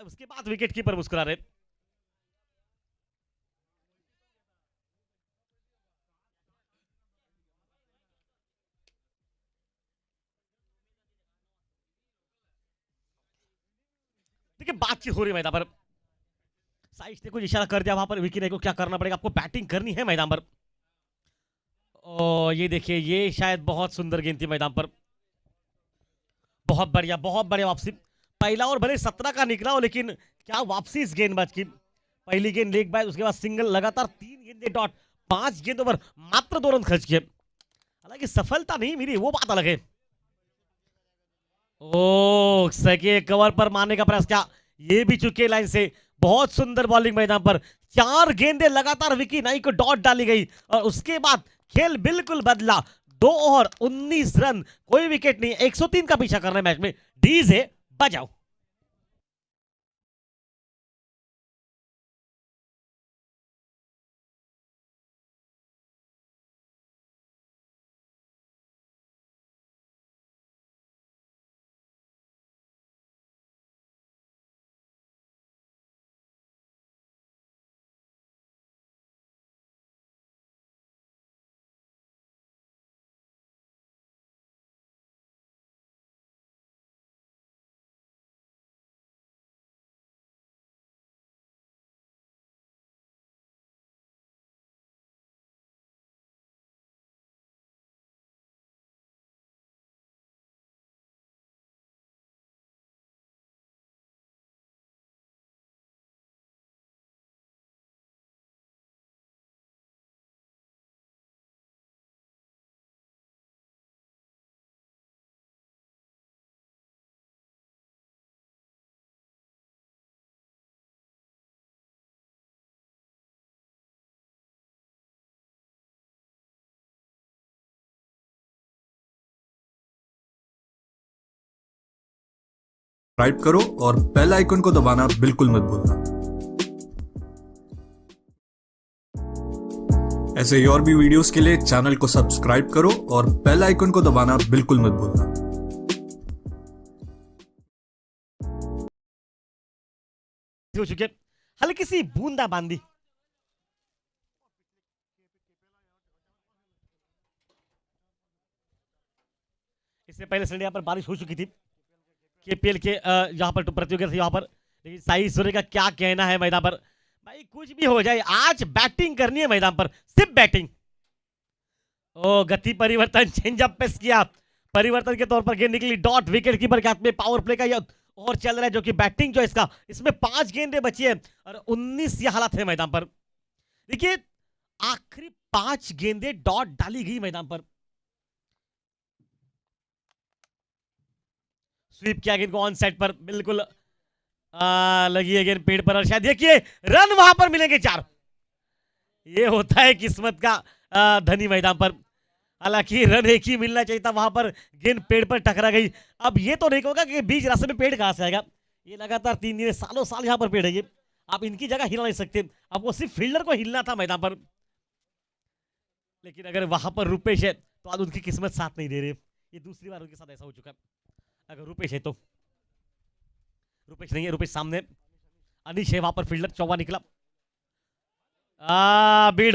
उसके बाद विकेट कीपर मुस्कुरा रहे। देखिए बातचीत हो रही है मैदान पर। साइश ने कुछ इशारा कर दिया वहां पर विकी ने को क्या करना पड़ेगा, आपको बैटिंग करनी है मैदान पर। और ये देखिए ये शायद बहुत सुंदर गेंद थी मैदान पर। बहुत बढ़िया वापसी। पहला ओवर भले 17 का निकला हो लेकिन क्या वापसी इस गेंदबाज की। पहली गेंद लेग बाय, उसके बाद सिंगल, लगातार 3 गेंदे डॉट, 5 गेंदों पर मात्र 2 रन खर्च किए। हालांकि सफलता नहीं मिली वो बात अलग है। ओ सके कवर पर मारने का प्रयास किया, ये भी चुके लाइन से। बहुत सुंदर बॉलिंग मैदान पर। 4 गेंदे लगातार विकी नाइक को डॉट डाली गई और उसके बाद खेल बिल्कुल बदला। 2 ओवर 19 रन, कोई विकेट नहीं, 103 का पीछा करना है मैच में। डीजे बजाओ। सब्सक्राइब करो और बेल आइकन को दबाना बिल्कुल मत भूलना। ऐसे ही और भी वीडियोस के लिए चैनल को सब्सक्राइब करो और बेल आइकन को दबाना बिल्कुल मत भूलना। हो चुके हल्की सी बूंदाबांदी। इससे पहले संडे यहाँ पर बारिश हो चुकी थी केपीएल के यहाँ पर प्रतियोगिता थी यहाँ पर, लेकिन साई सूर्य का क्या कहना है मैदान पर, भाई कुछ भी हो जाए आज बैटिंग करनी है मैदान पर, सिर्फ बैटिंग। ओ गति परिवर्तन, चेंजअप पेस किया, परिवर्तन के तौर पर गेंद निकली डॉट, विकेट कीपर के हाथ में पावर प्ले का यह और चल रहा है, जो कि बैटिंग जो इसका, इसमें 5 गेंदें बची है और 19 ये हालात है मैदान पर। देखिए आखिरी 5 गेंदें डॉट डाली गई मैदान पर। स्वीप किया गेंद को ऑन साइड पर, बिल्कुल लगी है गेंद पेड़ पर और शायद देखिए रन वहां पर मिलेंगे 4। ये होता है किस्मत का धनी मैदान पर। हालांकि रन एक ही मिलना चाहिए था, वहां पर गेंद पेड़ पर टकरा गई। अब ये तो नहीं होगा कि बीच रास्ते में पेड़ कहां से आएगा, ये लगातार 3 दिन सालों साल यहाँ पर पेड़ है ये, आप इनकी जगह हिला नहीं सकते, आपको सिर्फ फील्डर को हिलना था मैदान पर। लेकिन अगर वहां पर रुपेश है तो आज उनकी किस्मत साथ नहीं दे रही, ये दूसरी बार उनके साथ ऐसा हो चुका है। अगर रुपेश है तो, रुपेश नहीं है, रुपेश सामने, अनिश है वहां पर फील्डर, चौवा निकला, बीट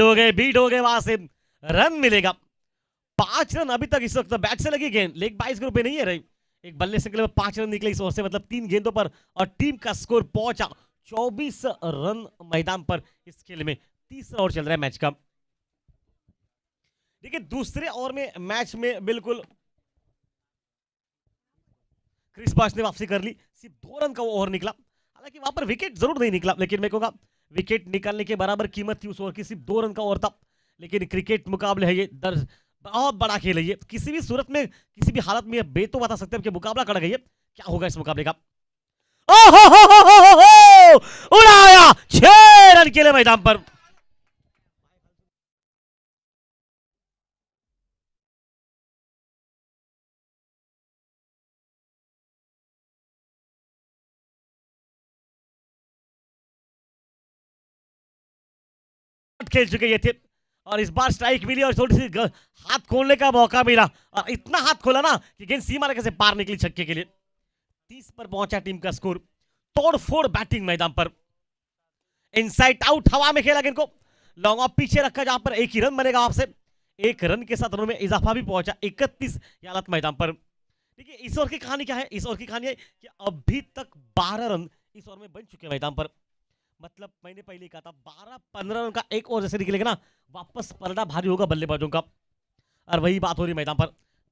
हो गए वहां से, रन मिलेगा 5 रन अभी तक इस वक्त बैट से लगी गेंद, लेग 22 के रुपए नहीं है रही, एक बल्ले से 5 रन निकले इस ओवर से, मतलब 3 गेंदों पर, और टीम का स्कोर पहुंचा 24 रन मैदान पर। इस खेल में तीसरा ओवर चल रहा है मैच का। देखिए दूसरे ओवर में मैच में बिल्कुल क्रिस बॉश ने वापसी कर ली, सिर्फ 2 रन का ओवर निकला, हालांकि वहां पर विकेट जरूर नहीं निकला, लेकिन मैं कहूंगा विकेट निकालने के बराबर कीमत थी उस ओवर की, सिर्फ 2 रन का ओवर था। लेकिन क्रिकेट मुकाबले है ये, बहुत बड़ा खेल है ये, किसी भी सूरत में किसी भी हालत में बे तो बता सकते हैं कि मुकाबला कड़ गई है, क्या होगा इस मुकाबले का। उड़ाया 6 रन के लिए मैदान पर। खेल चुके ये थे और इस बार स्ट्राइक मिली और थोड़ी सी हाथ खोलने का मौका मिला, और इतना हाथ खोला ना कि गेंद सीमा रेखा से पार निकली छक्के के लिए। 30 पर पहुंचा टीम का स्कोर, तोड़फोड़ बैटिंग मैदान पर, इनसाइड आउट हवा में खेला गेंद को, लॉन्ग ऑफ पीछे रखा जहां पर 1 ही रन बनेगा आपसे, 1 रन के साथ रनों में इजाफा भी पहुंचा 31 हालत मैदान पर। देखिए इस ओवर की कहानी क्या है, इस ओवर की कहानी है कि अभी तक 12 रन इस ओवर में बन चुके हैं मैदान पर, मतलब मैंने पहले कहा था 12-15 रन का एक ओवर जैसे निकलेगा ना, वापस पलड़ा भारी होगा बल्लेबाजों का। और वही बात हो रही मैदान पर,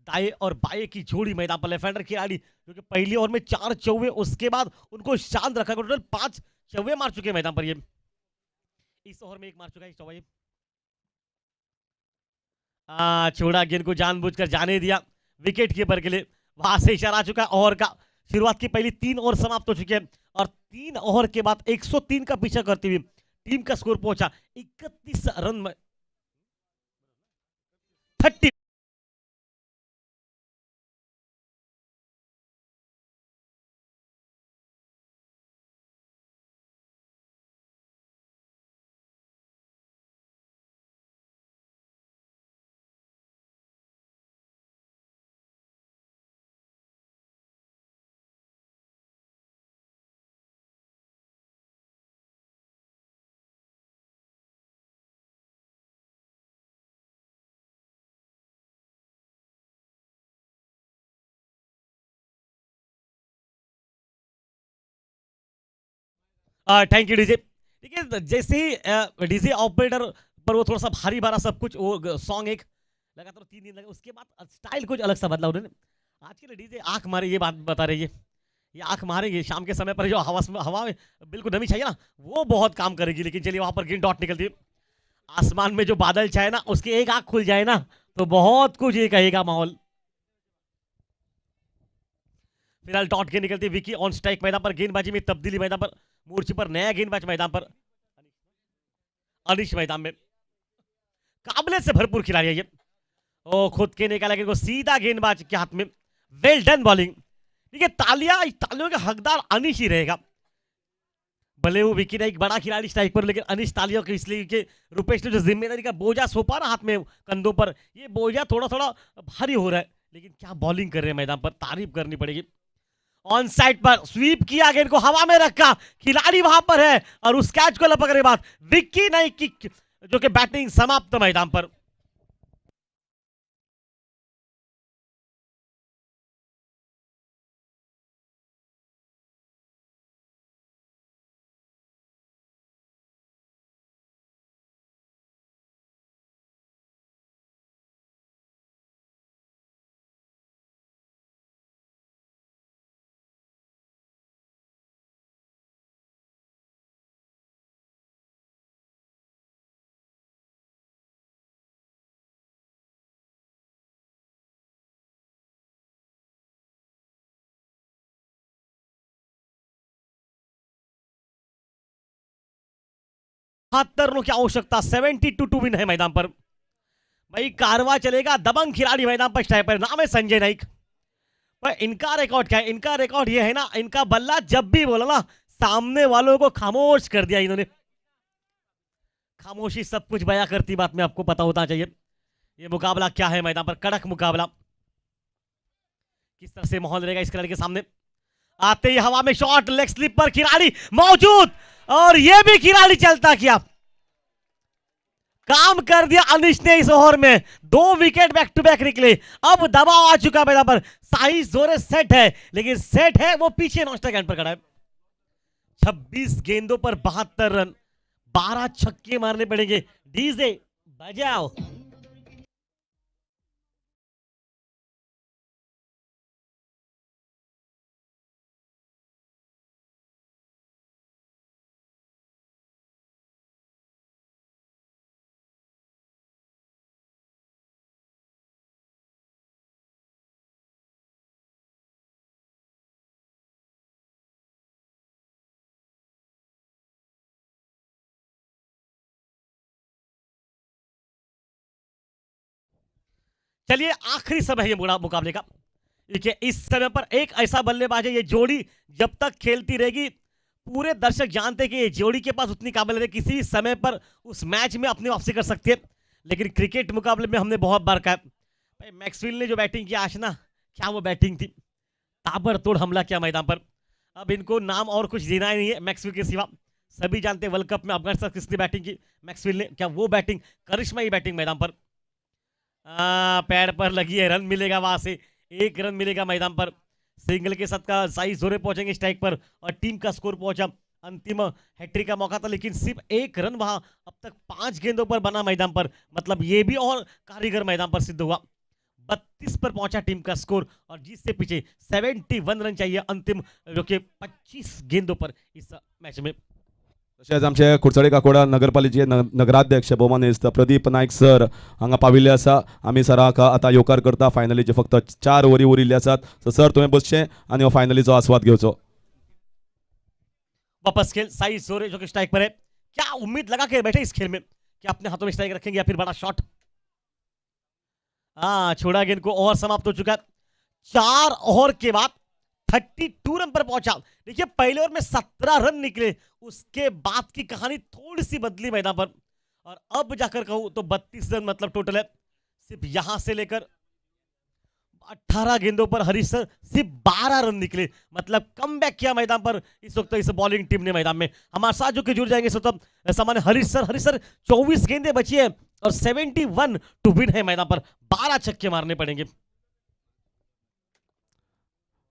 दाएं और बाएं की जोड़ी मैदान पर, लेफ्ट हैंडर खिलाड़ी जो कि पहली ओवर में 4 चौवे, उसके बाद उनको शांत रखा, टोटल 5 चौवे मार चुके मैदान पर। ये इस ओवर में 1 मार चुका है चौवा, छोड़ा गेंद को जानबूझकर जाने दिया विकेट कीपर के लिए, वहां से इशारा आ चुका है ओवर का। शुरुआत की पहली 3 ओवर समाप्त हो चुके हैं और 3 ओवर के बाद 103 का पीछा करती हुई टीम का स्कोर पहुंचा 31 रन में 30। Thank you DJ. देखिए जैसे ही डीजे ऑपरेटर पर वो थोड़ा सा भारी भारा सब कुछ, वो सॉन्ग एक लगातार 3 दिन लगे, उसके बाद स्टाइल कुछ अलग सा बदला उन्होंने। आज के डीजे आंख मारे, ये बात बता रही है, ये आंख मारेंगे शाम के समय पर, जो हवा में बिल्कुल नमी चाहिए ना, वो बहुत काम करेगी। लेकिन चलिए वहां पर गेंद डॉट निकलती है, आसमान में जो बादल छाए ना, उसकी एक आंख खुल जाए ना तो बहुत कुछ ये कहेगा माहौल। फिलहाल डॉट गेंद निकलती है, विकी ऑन स्ट्राइक मैदान पर, गेंदबाजी में तब्दीली मैदान पर, मोर्चे पर नया गेंदबाज मैदान पर, अनिश मैदान में, काबिलियत से भरपूर खिलाड़ी है ये, ओ खुद के निकाला गेंद को सीधा गेंदबाज के हाथ में, वेल डन बॉलिंग। देखिए तालियों का हकदार अनिश ही रहेगा। भले वो विकी एक बड़ा खिलाड़ी स्ट्राइक पर, लेकिन अनिश तालियों के इसलिए कि रुपेश ने जो जिम्मेदारी का बोझा सौंपा ना हाथ में कंधों पर, ये बोझा थोड़ा थोड़ा भारी हो रहा है। लेकिन क्या बॉलिंग कर रहे हैं मैदान पर, तारीफ करनी पड़ेगी। ऑन साइड पर स्वीप किया, गेंद को हवा में रखा, खिलाड़ी वहां पर है और उस कैच को लपक रहे बाद विक्की नहीं की जो कि बैटिंग समाप्त मैदान पर। बहत्तर रनों की आवश्यकता, 72 टू विन है मैदान पर। भाई कारवा चलेगा, दबंग खिलाड़ी मैदान पर स्ट्राइक पर, नाम है संजय नाइक। पर इनका रिकॉर्ड क्या है? इनका रिकॉर्ड ये है ना, इनका बल्ला जब भी बोला ना, सामने वालों को खामोश कर दिया इन्होंने। खामोशी सब कुछ बयां करती बात में आपको पता होना चाहिए। ये मुकाबला क्या है मैदान पर, कड़क मुकाबला। किस तरह से माहौल रहेगा इस खिलाड़ी के सामने। आते ही हवा में शॉट, लेग स्लिप पर खिलाड़ी मौजूद और ये भी खिलाड़ी चलता किया, काम कर दिया अनिश ने इस ओवर में। 2 विकेट बैक टू बैक निकले। अब दबाव आ चुका मैदान पर, साई जोरे सेट है, लेकिन सेट है वो पीछे नॉस्टर एंड पर खड़ा है। 26 गेंदों पर 72 रन, 12 छक्के मारने पड़ेंगे। डीजे बजाओ। चलिए आखिरी समय है ये मुकाबले का। देखिए इस समय पर एक ऐसा बल्लेबाज है, ये जोड़ी जब तक खेलती रहेगी पूरे दर्शक जानते हैं कि ये जोड़ी के पास उतनी काबिलियत है, किसी समय पर उस मैच में अपनी वापसी कर सकती है। लेकिन क्रिकेट मुकाबले में हमने बहुत बार कहा भाई, मैक्सवेल ने जो बैटिंग किया आज ना, क्या वो बैटिंग थी, ताबड़तोड़ हमला किया मैदान पर। अब इनको नाम और कुछ देना ही नहीं है मैक्सवेल के सिवा। सभी जानते हैं वर्ल्ड कप में अफगानिस्तान किसने बैटिंग की, मैक्सवेल ने। क्या वो बैटिंग, करिश्माई बैटिंग मैदान पर। पैर पर लगी है, रन मिलेगा वहां से, 1 रन मिलेगा मैदान पर। सिंगल के साथ का साई जोरे पहुंचेंगे स्ट्राइक पर और टीम का स्कोर पहुंचा। अंतिम हैट्रिक का मौका था, लेकिन सिर्फ 1 रन वहां अब तक 5 गेंदों पर बना मैदान पर। मतलब ये भी और कारीगर मैदान पर सिद्ध हुआ। 32 पर पहुंचा टीम का स्कोर और जिससे पीछे 71 रन चाहिए अंतिम जो कि 25 गेंदों पर इस मैच में। तशेंच आमचे कुडचडे काकोडा नगरपालिकेचे नगराध्यक्ष भौमानिस्त प्रदीप नायक सर हांगा पाविल्ले आसा। आमी सराक आतां येवकार करता। फायनलीचे फक्त 4 ओव्हरी उरिल्ले आसात। सो सर तुवें बसचें आनी हो फायनलीचो आस्वाद घेवचो। वापस खेल, साई जोरे जो कि स्ट्राइक पर है। क्या उम्मीद लगा के बैठे इस खेल में कि अपने हाथों में स्ट्राइक रखेंगे या फिर बड़ा शॉट। छोड़ा गेंद को, ओवर समाप्त हो चुका है। 4 ओवर के बाद 32 रन पर पहुंचा। देखिए पहले ओवर में 17 रन निकले, उसके बाद की कहानी थोड़ी सी बदली मैदान पर। और अब जाकर कहूं तो 32 रन मतलब टोटल है। सिर्फ यहां से लेकर 18 गेंदों पर हरीश सर सिर्फ 12 रन निकले, मतलब कम बैक किया मैदान पर इस वक्त इस बॉलिंग टीम ने मैदान में। हमारे साथ जो कि जुड़ जाएंगे सो तब सामान्य हरीश सर 24 गेंदें बची है और 71 टू विन है मैदान पर। 12 छक्के मारने पड़ेंगे।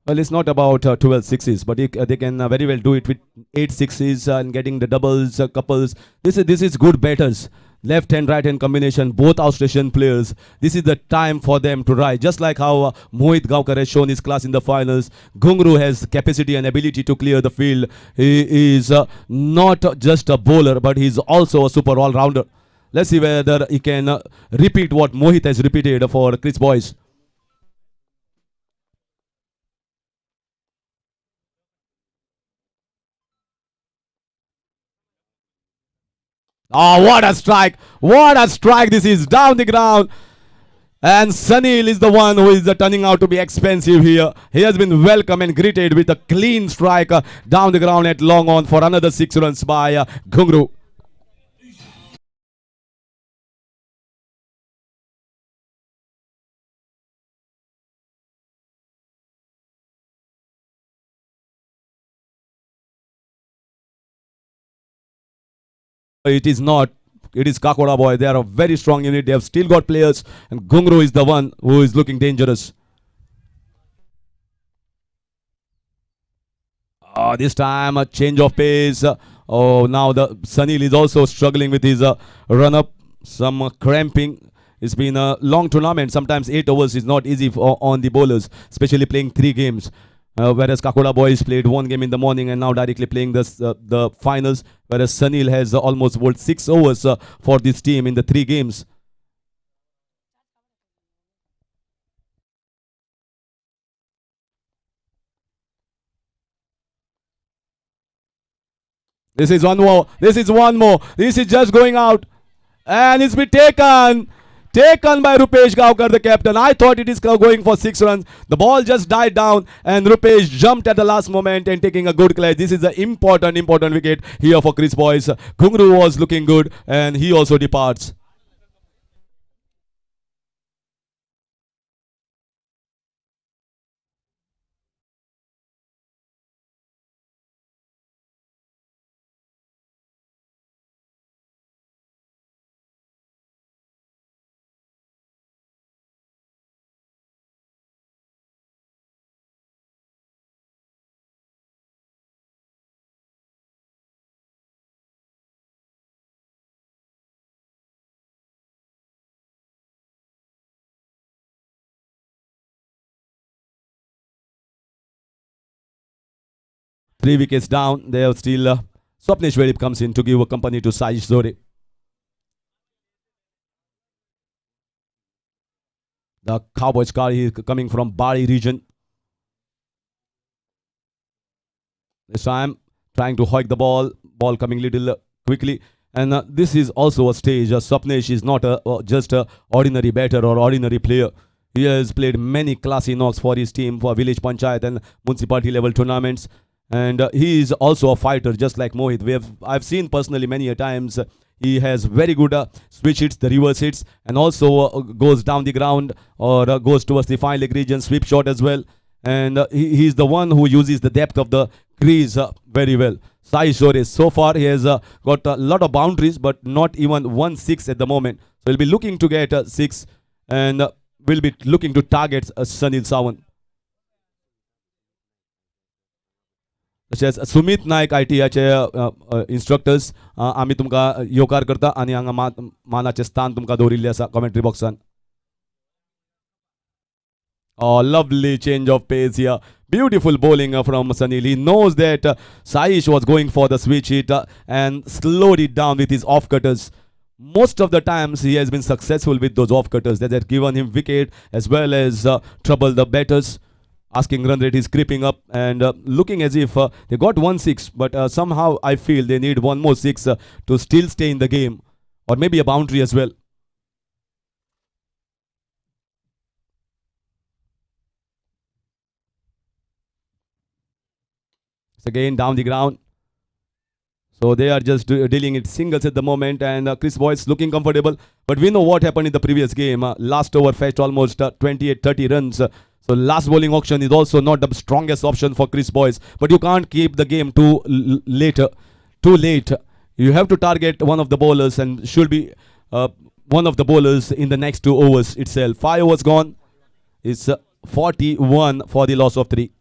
Well, it's not about 12 sixes, but they can very well do it with 8 sixes and getting the doubles, couples. This is good batters. Left hand, right hand combination, both Australian players. This is the time for them to rise. Just like how Mohit Gawkar has shown his class in the finals. Ghungru has capacity and ability to clear the field. He is not just a bowler, but he's also a super all-rounder. Let's see whether he can repeat what Mohit has repeated for Chris Boyce. Oh, what a strike! What a strike! This is down the ground. And Sunil is the one who is turning out to be expensive here. He has been welcomed and greeted with a clean strike down the ground at long on for another 6 runs by Ghungru. It is not. It is Kakoda boy. They are a very strong unit. They have still got players, and Ghungru is the one who is looking dangerous. This time a change of pace. Now the Sunil is also struggling with his run up. Some cramping. It's been a long tournament. Sometimes 8 overs is not easy on the bowlers, especially playing 3 games. Whereas Kakoda boys played 1 game in the morning and now directly playing the finals. Whereas Sunil has almost bowled 6 overs for this team in the 3 games. This is one more. This is one more. This is just going out. And it's been taken. Taken by Rupesh Gavkar, the captain. I thought it is going for 6 runs. The ball just died down and Rupesh jumped at the last moment and taking a good clutch. This is an important wicket here for Chris boys. Ghungru was looking good and he also departs. Three wickets down. They have still Swapnesh Vedip comes in to give a company to Sai Zore. The Cowboys car is coming from Bari region. This time trying to hike the ball. Ball coming little quickly. And this is also a stage. Swapnesh is not just an ordinary batter or ordinary player. He has played many classy knocks for his team for village panchayat and municipality level tournaments. And he is also a fighter just like Mohit. I've seen personally many a times he has very good switch hits, the reverse hits, and also goes down the ground or goes towards the fine leg region, sweep shot as well. And he's the one who uses the depth of the crease very well. Sai Zore, so far he has got a lot of boundaries but not even 1 6 at the moment. So he'll be looking to get 6 and will be looking to target Sunil Sawan. तशेंच सुमित नायक ITIचे instructors आमी तुमकां येवकार करता आनी हांगा मानाचें स्थान तुमकां दवरिल्लें आसा commentary बॉक्सान. Oh, lovely change of pace here. Beautiful bowling from Sunil. He knows that Saish was going for the switch hit and slowed it down with his off cutters. Most of the times he has been successful with those off cutters that have given him wicket as well as trouble the batters. Asking run rate is creeping up and looking as if they got 1 6, but somehow I feel they need 1 more 6 to still stay in the game, or maybe a boundary as well. It's again down the ground. So they are just dealing it singles at the moment, and Chris Boyce looking comfortable. But we know what happened in the previous game. Last over fetched almost 28-30 runs. So last bowling auction is also not the strongest option for Chris Boyce. But you can't keep the game too late. You have to target one of the bowlers and should be one of the bowlers in the next 2 overs itself. 5 overs gone. It's 41 for the loss of 3.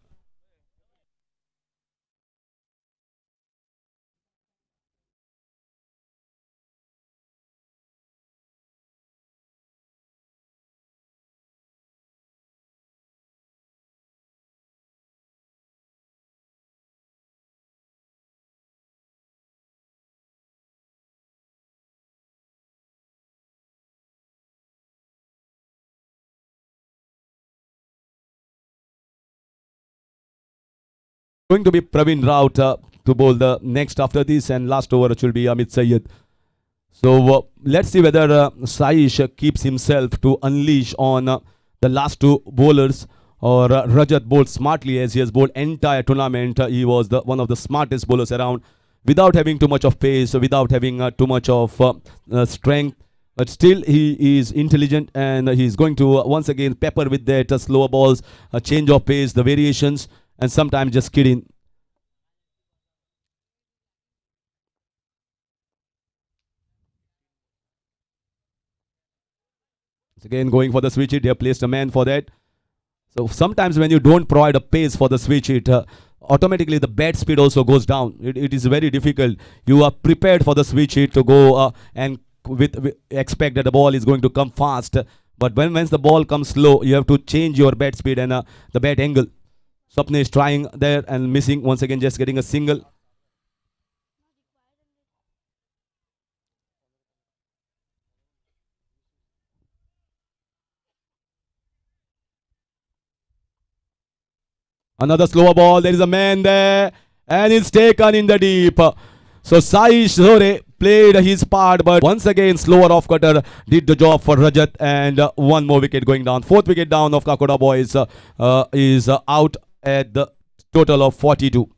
Going to be Praveen Raut to bowl the next after this, and last over it will be Amit Sayyed. So let's see whether Saish keeps himself to unleash on the last two bowlers, or Rajat bowled smartly as he has bowled entire tournament. He was one of the smartest bowlers around, without having too much of pace, without having too much of strength. But still, he is intelligent, and he's going to once again pepper with that slower balls, a change of pace, the variations, and sometimes just kidding. Again, going for the switch hit, they have placed a man for that. So sometimes when you don't provide a pace for the switch hit, automatically the bat speed also goes down. It is very difficult. You are prepared for the switch hit to go and expect that the ball is going to come fast. But once the ball comes slow, you have to change your bat speed and the bat angle. Swapne is trying there and missing. Once again, just getting a single. Another slower ball. There is a man there, and it's taken in the deep. So Sai Sore played his part, but once again slower off cutter did the job for Rajat, and one more wicket going down. Fourth wicket down of Kakoda Boys is out at the total of 42.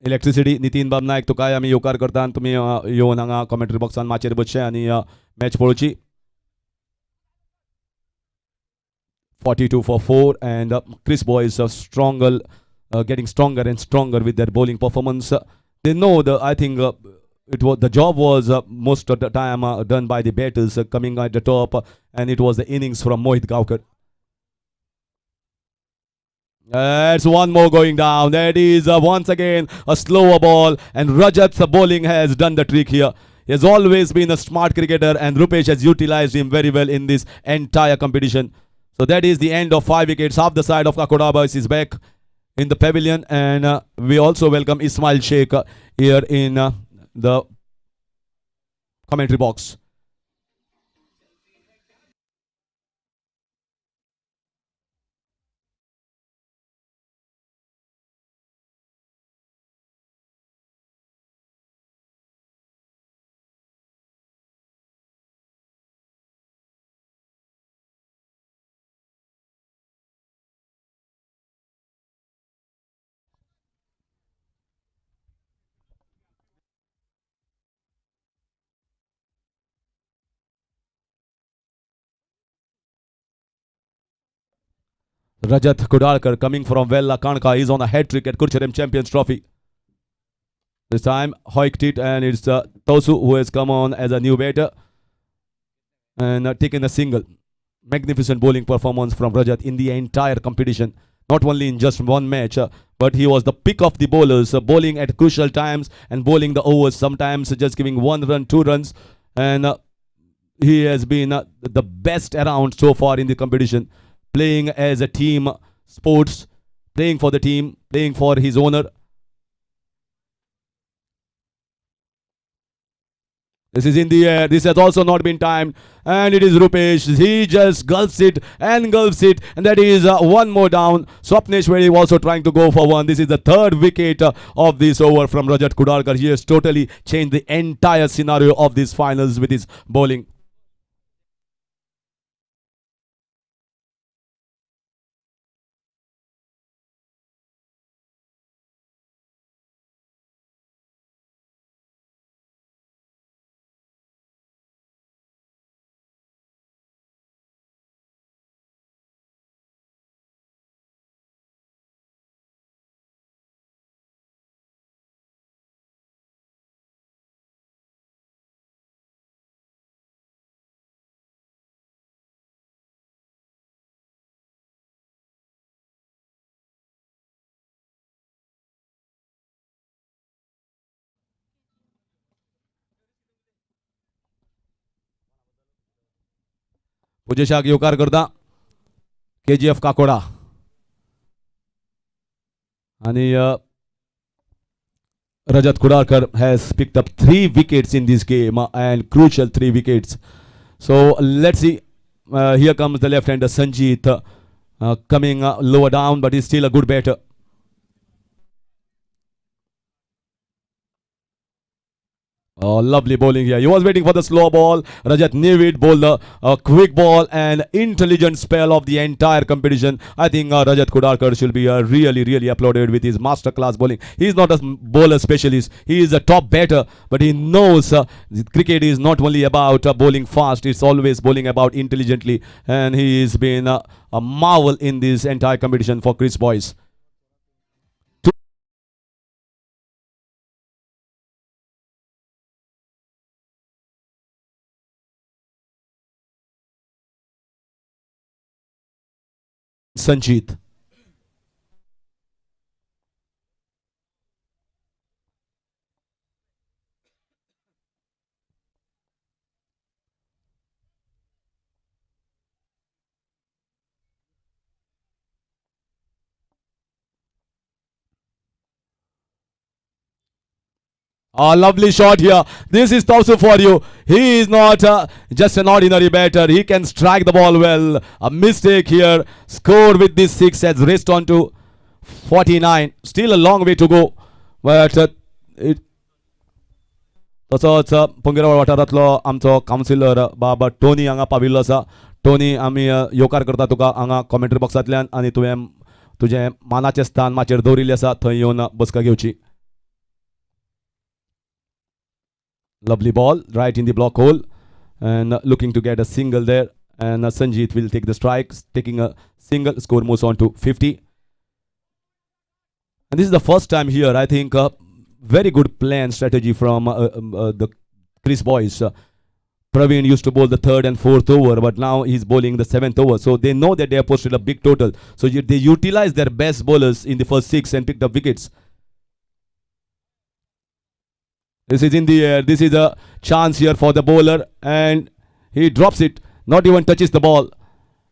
Electricity Nitin बाब नायक तुकाय आमी येवकार करता आनी तुमी येवन हांगा commentary बॉक्सान माचयेर बसचे आनी मॅच पळोवची. 42 for 4, and Chris Boys stronger, getting stronger and stronger with their bowling performance. They know I think the job was most of the time done by the batters coming at the top, and it was the innings from Mohit Gavkar. That's one more going down. That is once again a slower ball, and Rajat's bowling has done the trick here. He has always been a smart cricketer, and Rupesh has utilized him very well in this entire competition. So that is the end of 5 wickets. Half the side of Kakoda Boys is back in the pavilion, and we also welcome Ismail Sheikh here in the commentary box. Rajat Kudalkar coming from Vella Kanka is on a hat trick at Kurcherem Champions Trophy. This time hoiked it, and it's Tosu who has come on as a new batter and taken a single. Magnificent bowling performance from Rajat in the entire competition. Not only in just one match, but he was the pick of the bowlers, bowling at crucial times and bowling the overs, sometimes just giving 1 run, 2 runs. And he has been the best around so far in the competition, playing as a team sports, playing for the team, playing for his owner. This is in the air. This has also not been timed. And it is Rupesh. He just gulps it and gulps it. And that is one more down. Swapneshwari also trying to go for one. This is the 3rd wicket of this over from Rajat Kudalkar. He has totally changed the entire scenario of these finals with his bowling. पुजेशाक येवकार करता KGF Kakoda आणि Rajat Kudarkar has picked up 3 wickets in this game and crucial 3 wickets. So let's see. Here comes the left-hander Sanjeet coming lower down, but he's still a good batter. Oh, lovely bowling here. He was waiting for the slow ball. Rajat knew it, bowled a quick ball and intelligent spell of the entire competition. I think Rajat Kudarkar should be really applauded with his masterclass bowling. He is not a bowler specialist. He is a top batter, but he knows cricket is not only about bowling fast. It's always bowling about intelligently. And he has been a marvel in this entire competition for Chris Boyce. Sanjeet. A lovely shot here. This is Tausu for you. He is not just an ordinary batter. He can strike the ball well. A mistake here. Score with this 6 has raced on to 49. Still a long way to go. But तसोच पंगेरवाड वाठारांतलो आमचो councillor बाबा Tony हांगा पाविल्लो आसा. Tony आमी येवकार करता तुका हांगा कॉमेंट्री बॉक्सांतल्यान आनी तुवें तुजें मानाचें स्थान माचेर दवरिल्लें आसा थंय येवन बसका घेवची. Lovely ball right in the block hole and looking to get a single there, and Sanjeet will take the strike, taking a single. Score moves on to 50, and this is the first time here. I think very good plan strategy from the Chris Boyce. Praveen used to bowl the 3rd and 4th over, but now he's bowling the 7th over, so they know that they have posted a big total, so they utilize their best bowlers in the first 6 and picked up wickets. This is in the air. This is a chance here for the bowler, and he drops it. Not even touches the ball,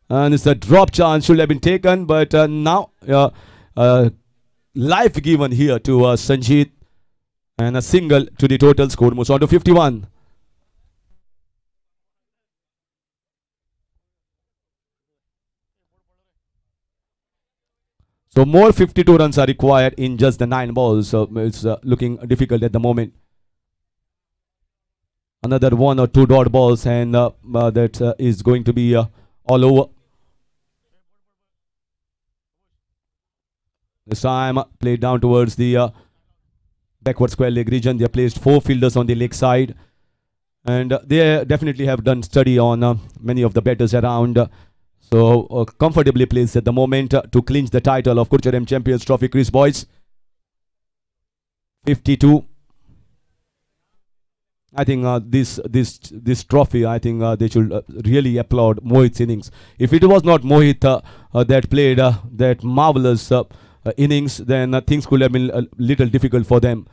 and it's a drop chance. Should have been taken, but now life given here to Sanjeet, and a single to the total. Score moves on to 51. So more 52 runs are required in just the 9 balls. So it's looking difficult at the moment. Another 1 or 2 dot balls, and that is going to be all over. This time played down towards the backward square leg region. They have placed 4 fielders on the leg side, and they definitely have done study on many of the batters around. So comfortably placed at the moment to clinch the title of Kurcharem Champions Trophy. Chris Boyce, 52. I think this trophy, I think they should really applaud Mohit's innings. If it was not Mohit that played that marvelous innings, then things could have been a little difficult for them.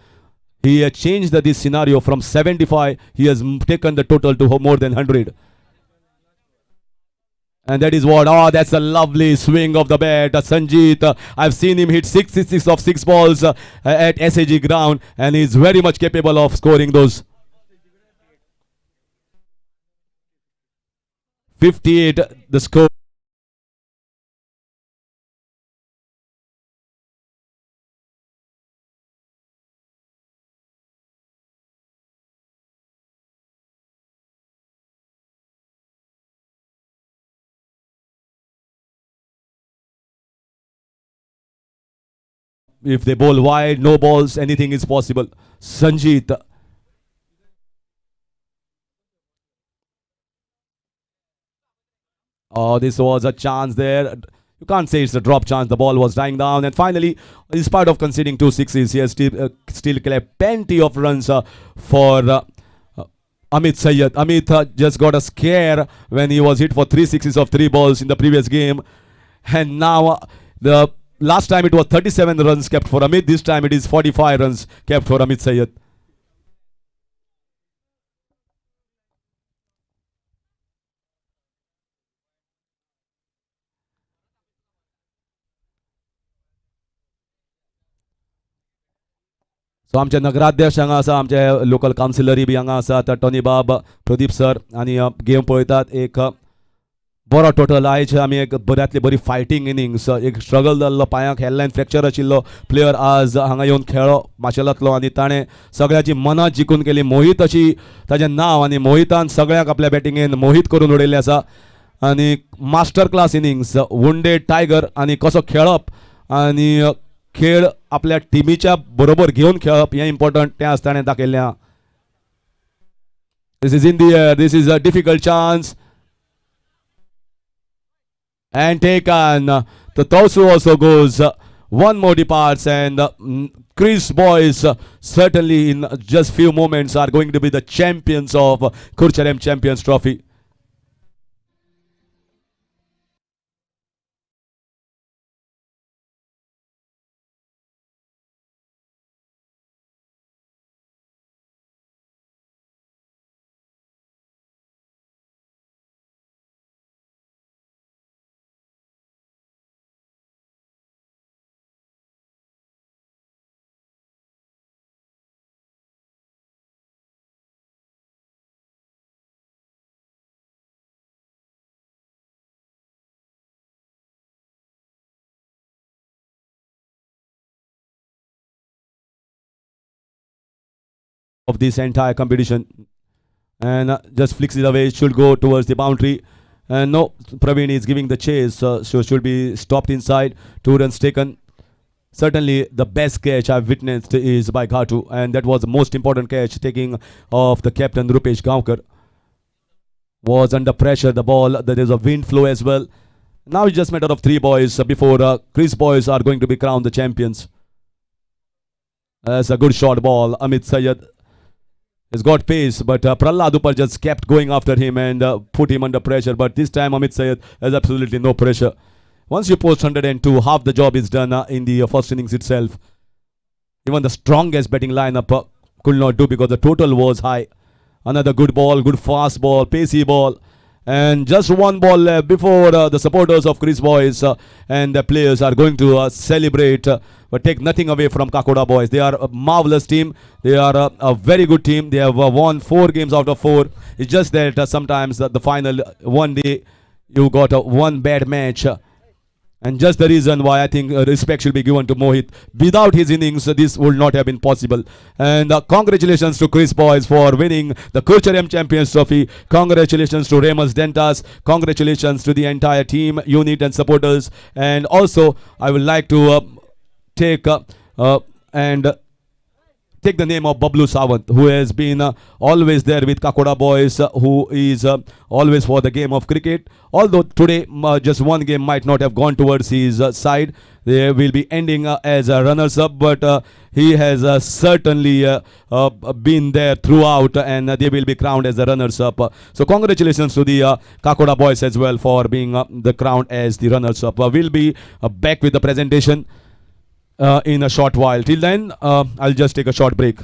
He has changed this scenario from 75. He has taken the total to more than 100. And that is what, that's a lovely swing of the bat. Sanjeet, I've seen him hit 66 of 6 balls at SAG ground, and he's very much capable of scoring those. 58 the score. If they bowl wide, no balls, anything is possible. Sanjeet. Oh, this was a chance there. You can't say it's a drop chance. The ball was dying down. And finally, in spite of conceding 2 sixes, he has still collected plenty of runs for Amit Sayyed. Amit just got a scare when he was hit for 3 sixes of 3 balls in the previous game. And now the last time it was 37 runs kept for Amit. This time it is 45 runs kept for Amit Sayyed. सो आमचे नगराध्यक्ष हांगा आसा, आमचे local कावन्सिलरी B हांगा आसात, Tony बाब, Pradeep sir, आनी game पळयतात. एक बरो टोटल आयज आमी एक बऱ्यांतली बरी फायटींग इनिंग्स, एक स्ट्रगल जाल्लो, पांयाक हेडलायन फ्रॅक्चर आशिल्लो प्लेयर आज हांगा येवन खेळ्ळो माशेलांतलो आनी ताणें सगळ्यांची मनां जिखून केली. मोहीत अशी ताचें नांव आनी मोहितान सगळ्यांक आपल्या बॅटिंगेन मोहीत करून उडयल्लें आसा. आनी master class innings, wounded tiger आनी कसो खेळप आनी खेळ आपल्या टिमीच्या बरोबर घेवन खेळप हें इम्पॉर्टंट, तें आज ताणें दाखयल्लें आहा. This is in the air, this is a difficult chance and taken. The Tosu also goes. One more departs and Chris boys certainly in just few moments are going to be the champions of Kurcharem Champions Trophy. Of this entire competition, and just flicks it away. It should go towards the boundary, and no, Praveen is giving the chase, so should be stopped inside. 2 runs taken. Certainly the best catch I've witnessed is by Ghatu, and that was the most important catch, taking of the captain Rupesh Gaonkar. Was under pressure, the ball, there is a wind flow as well. Now it's just a matter of 3 boys before Chris boys are going to be crowned the champions. That's a good short ball. Amit Sayed has got pace, but Prahlad Upar just kept going after him and put him under pressure. But this time Amit Sayed has absolutely no pressure. Once you post 102, half the job is done in the first innings itself. Even the strongest batting lineup could not do because the total was high. Another good ball, good fast ball, pacey ball. And just 1 ball left before the supporters of Chris boys and the players are going to celebrate, but take nothing away from Kakoda boys. They are a marvelous team. They are a very good team. They have won 4 games out of 4. It's just that sometimes the final one day you got one bad match. And just the reason why I think respect should be given to Mohit. Without his innings, this would not have been possible. And congratulations to Chris boys for winning the Kurcharem Champions Trophy. Congratulations to Remus Dentas. Congratulations to the entire team, unit and supporters. And also, I would like to take the name of Bablu Sawant, who has been always there with Kakoda boys, who is always for the game of cricket. Although today just one game might not have gone towards his side, they will be ending as a runners-up, but he has certainly been there throughout, and they will be crowned as the runners-up. So congratulations to the Kakoda boys as well for being the crowned as the runners-up. We'll be back with the presentation in a short while. Till then, I'll just take a short break.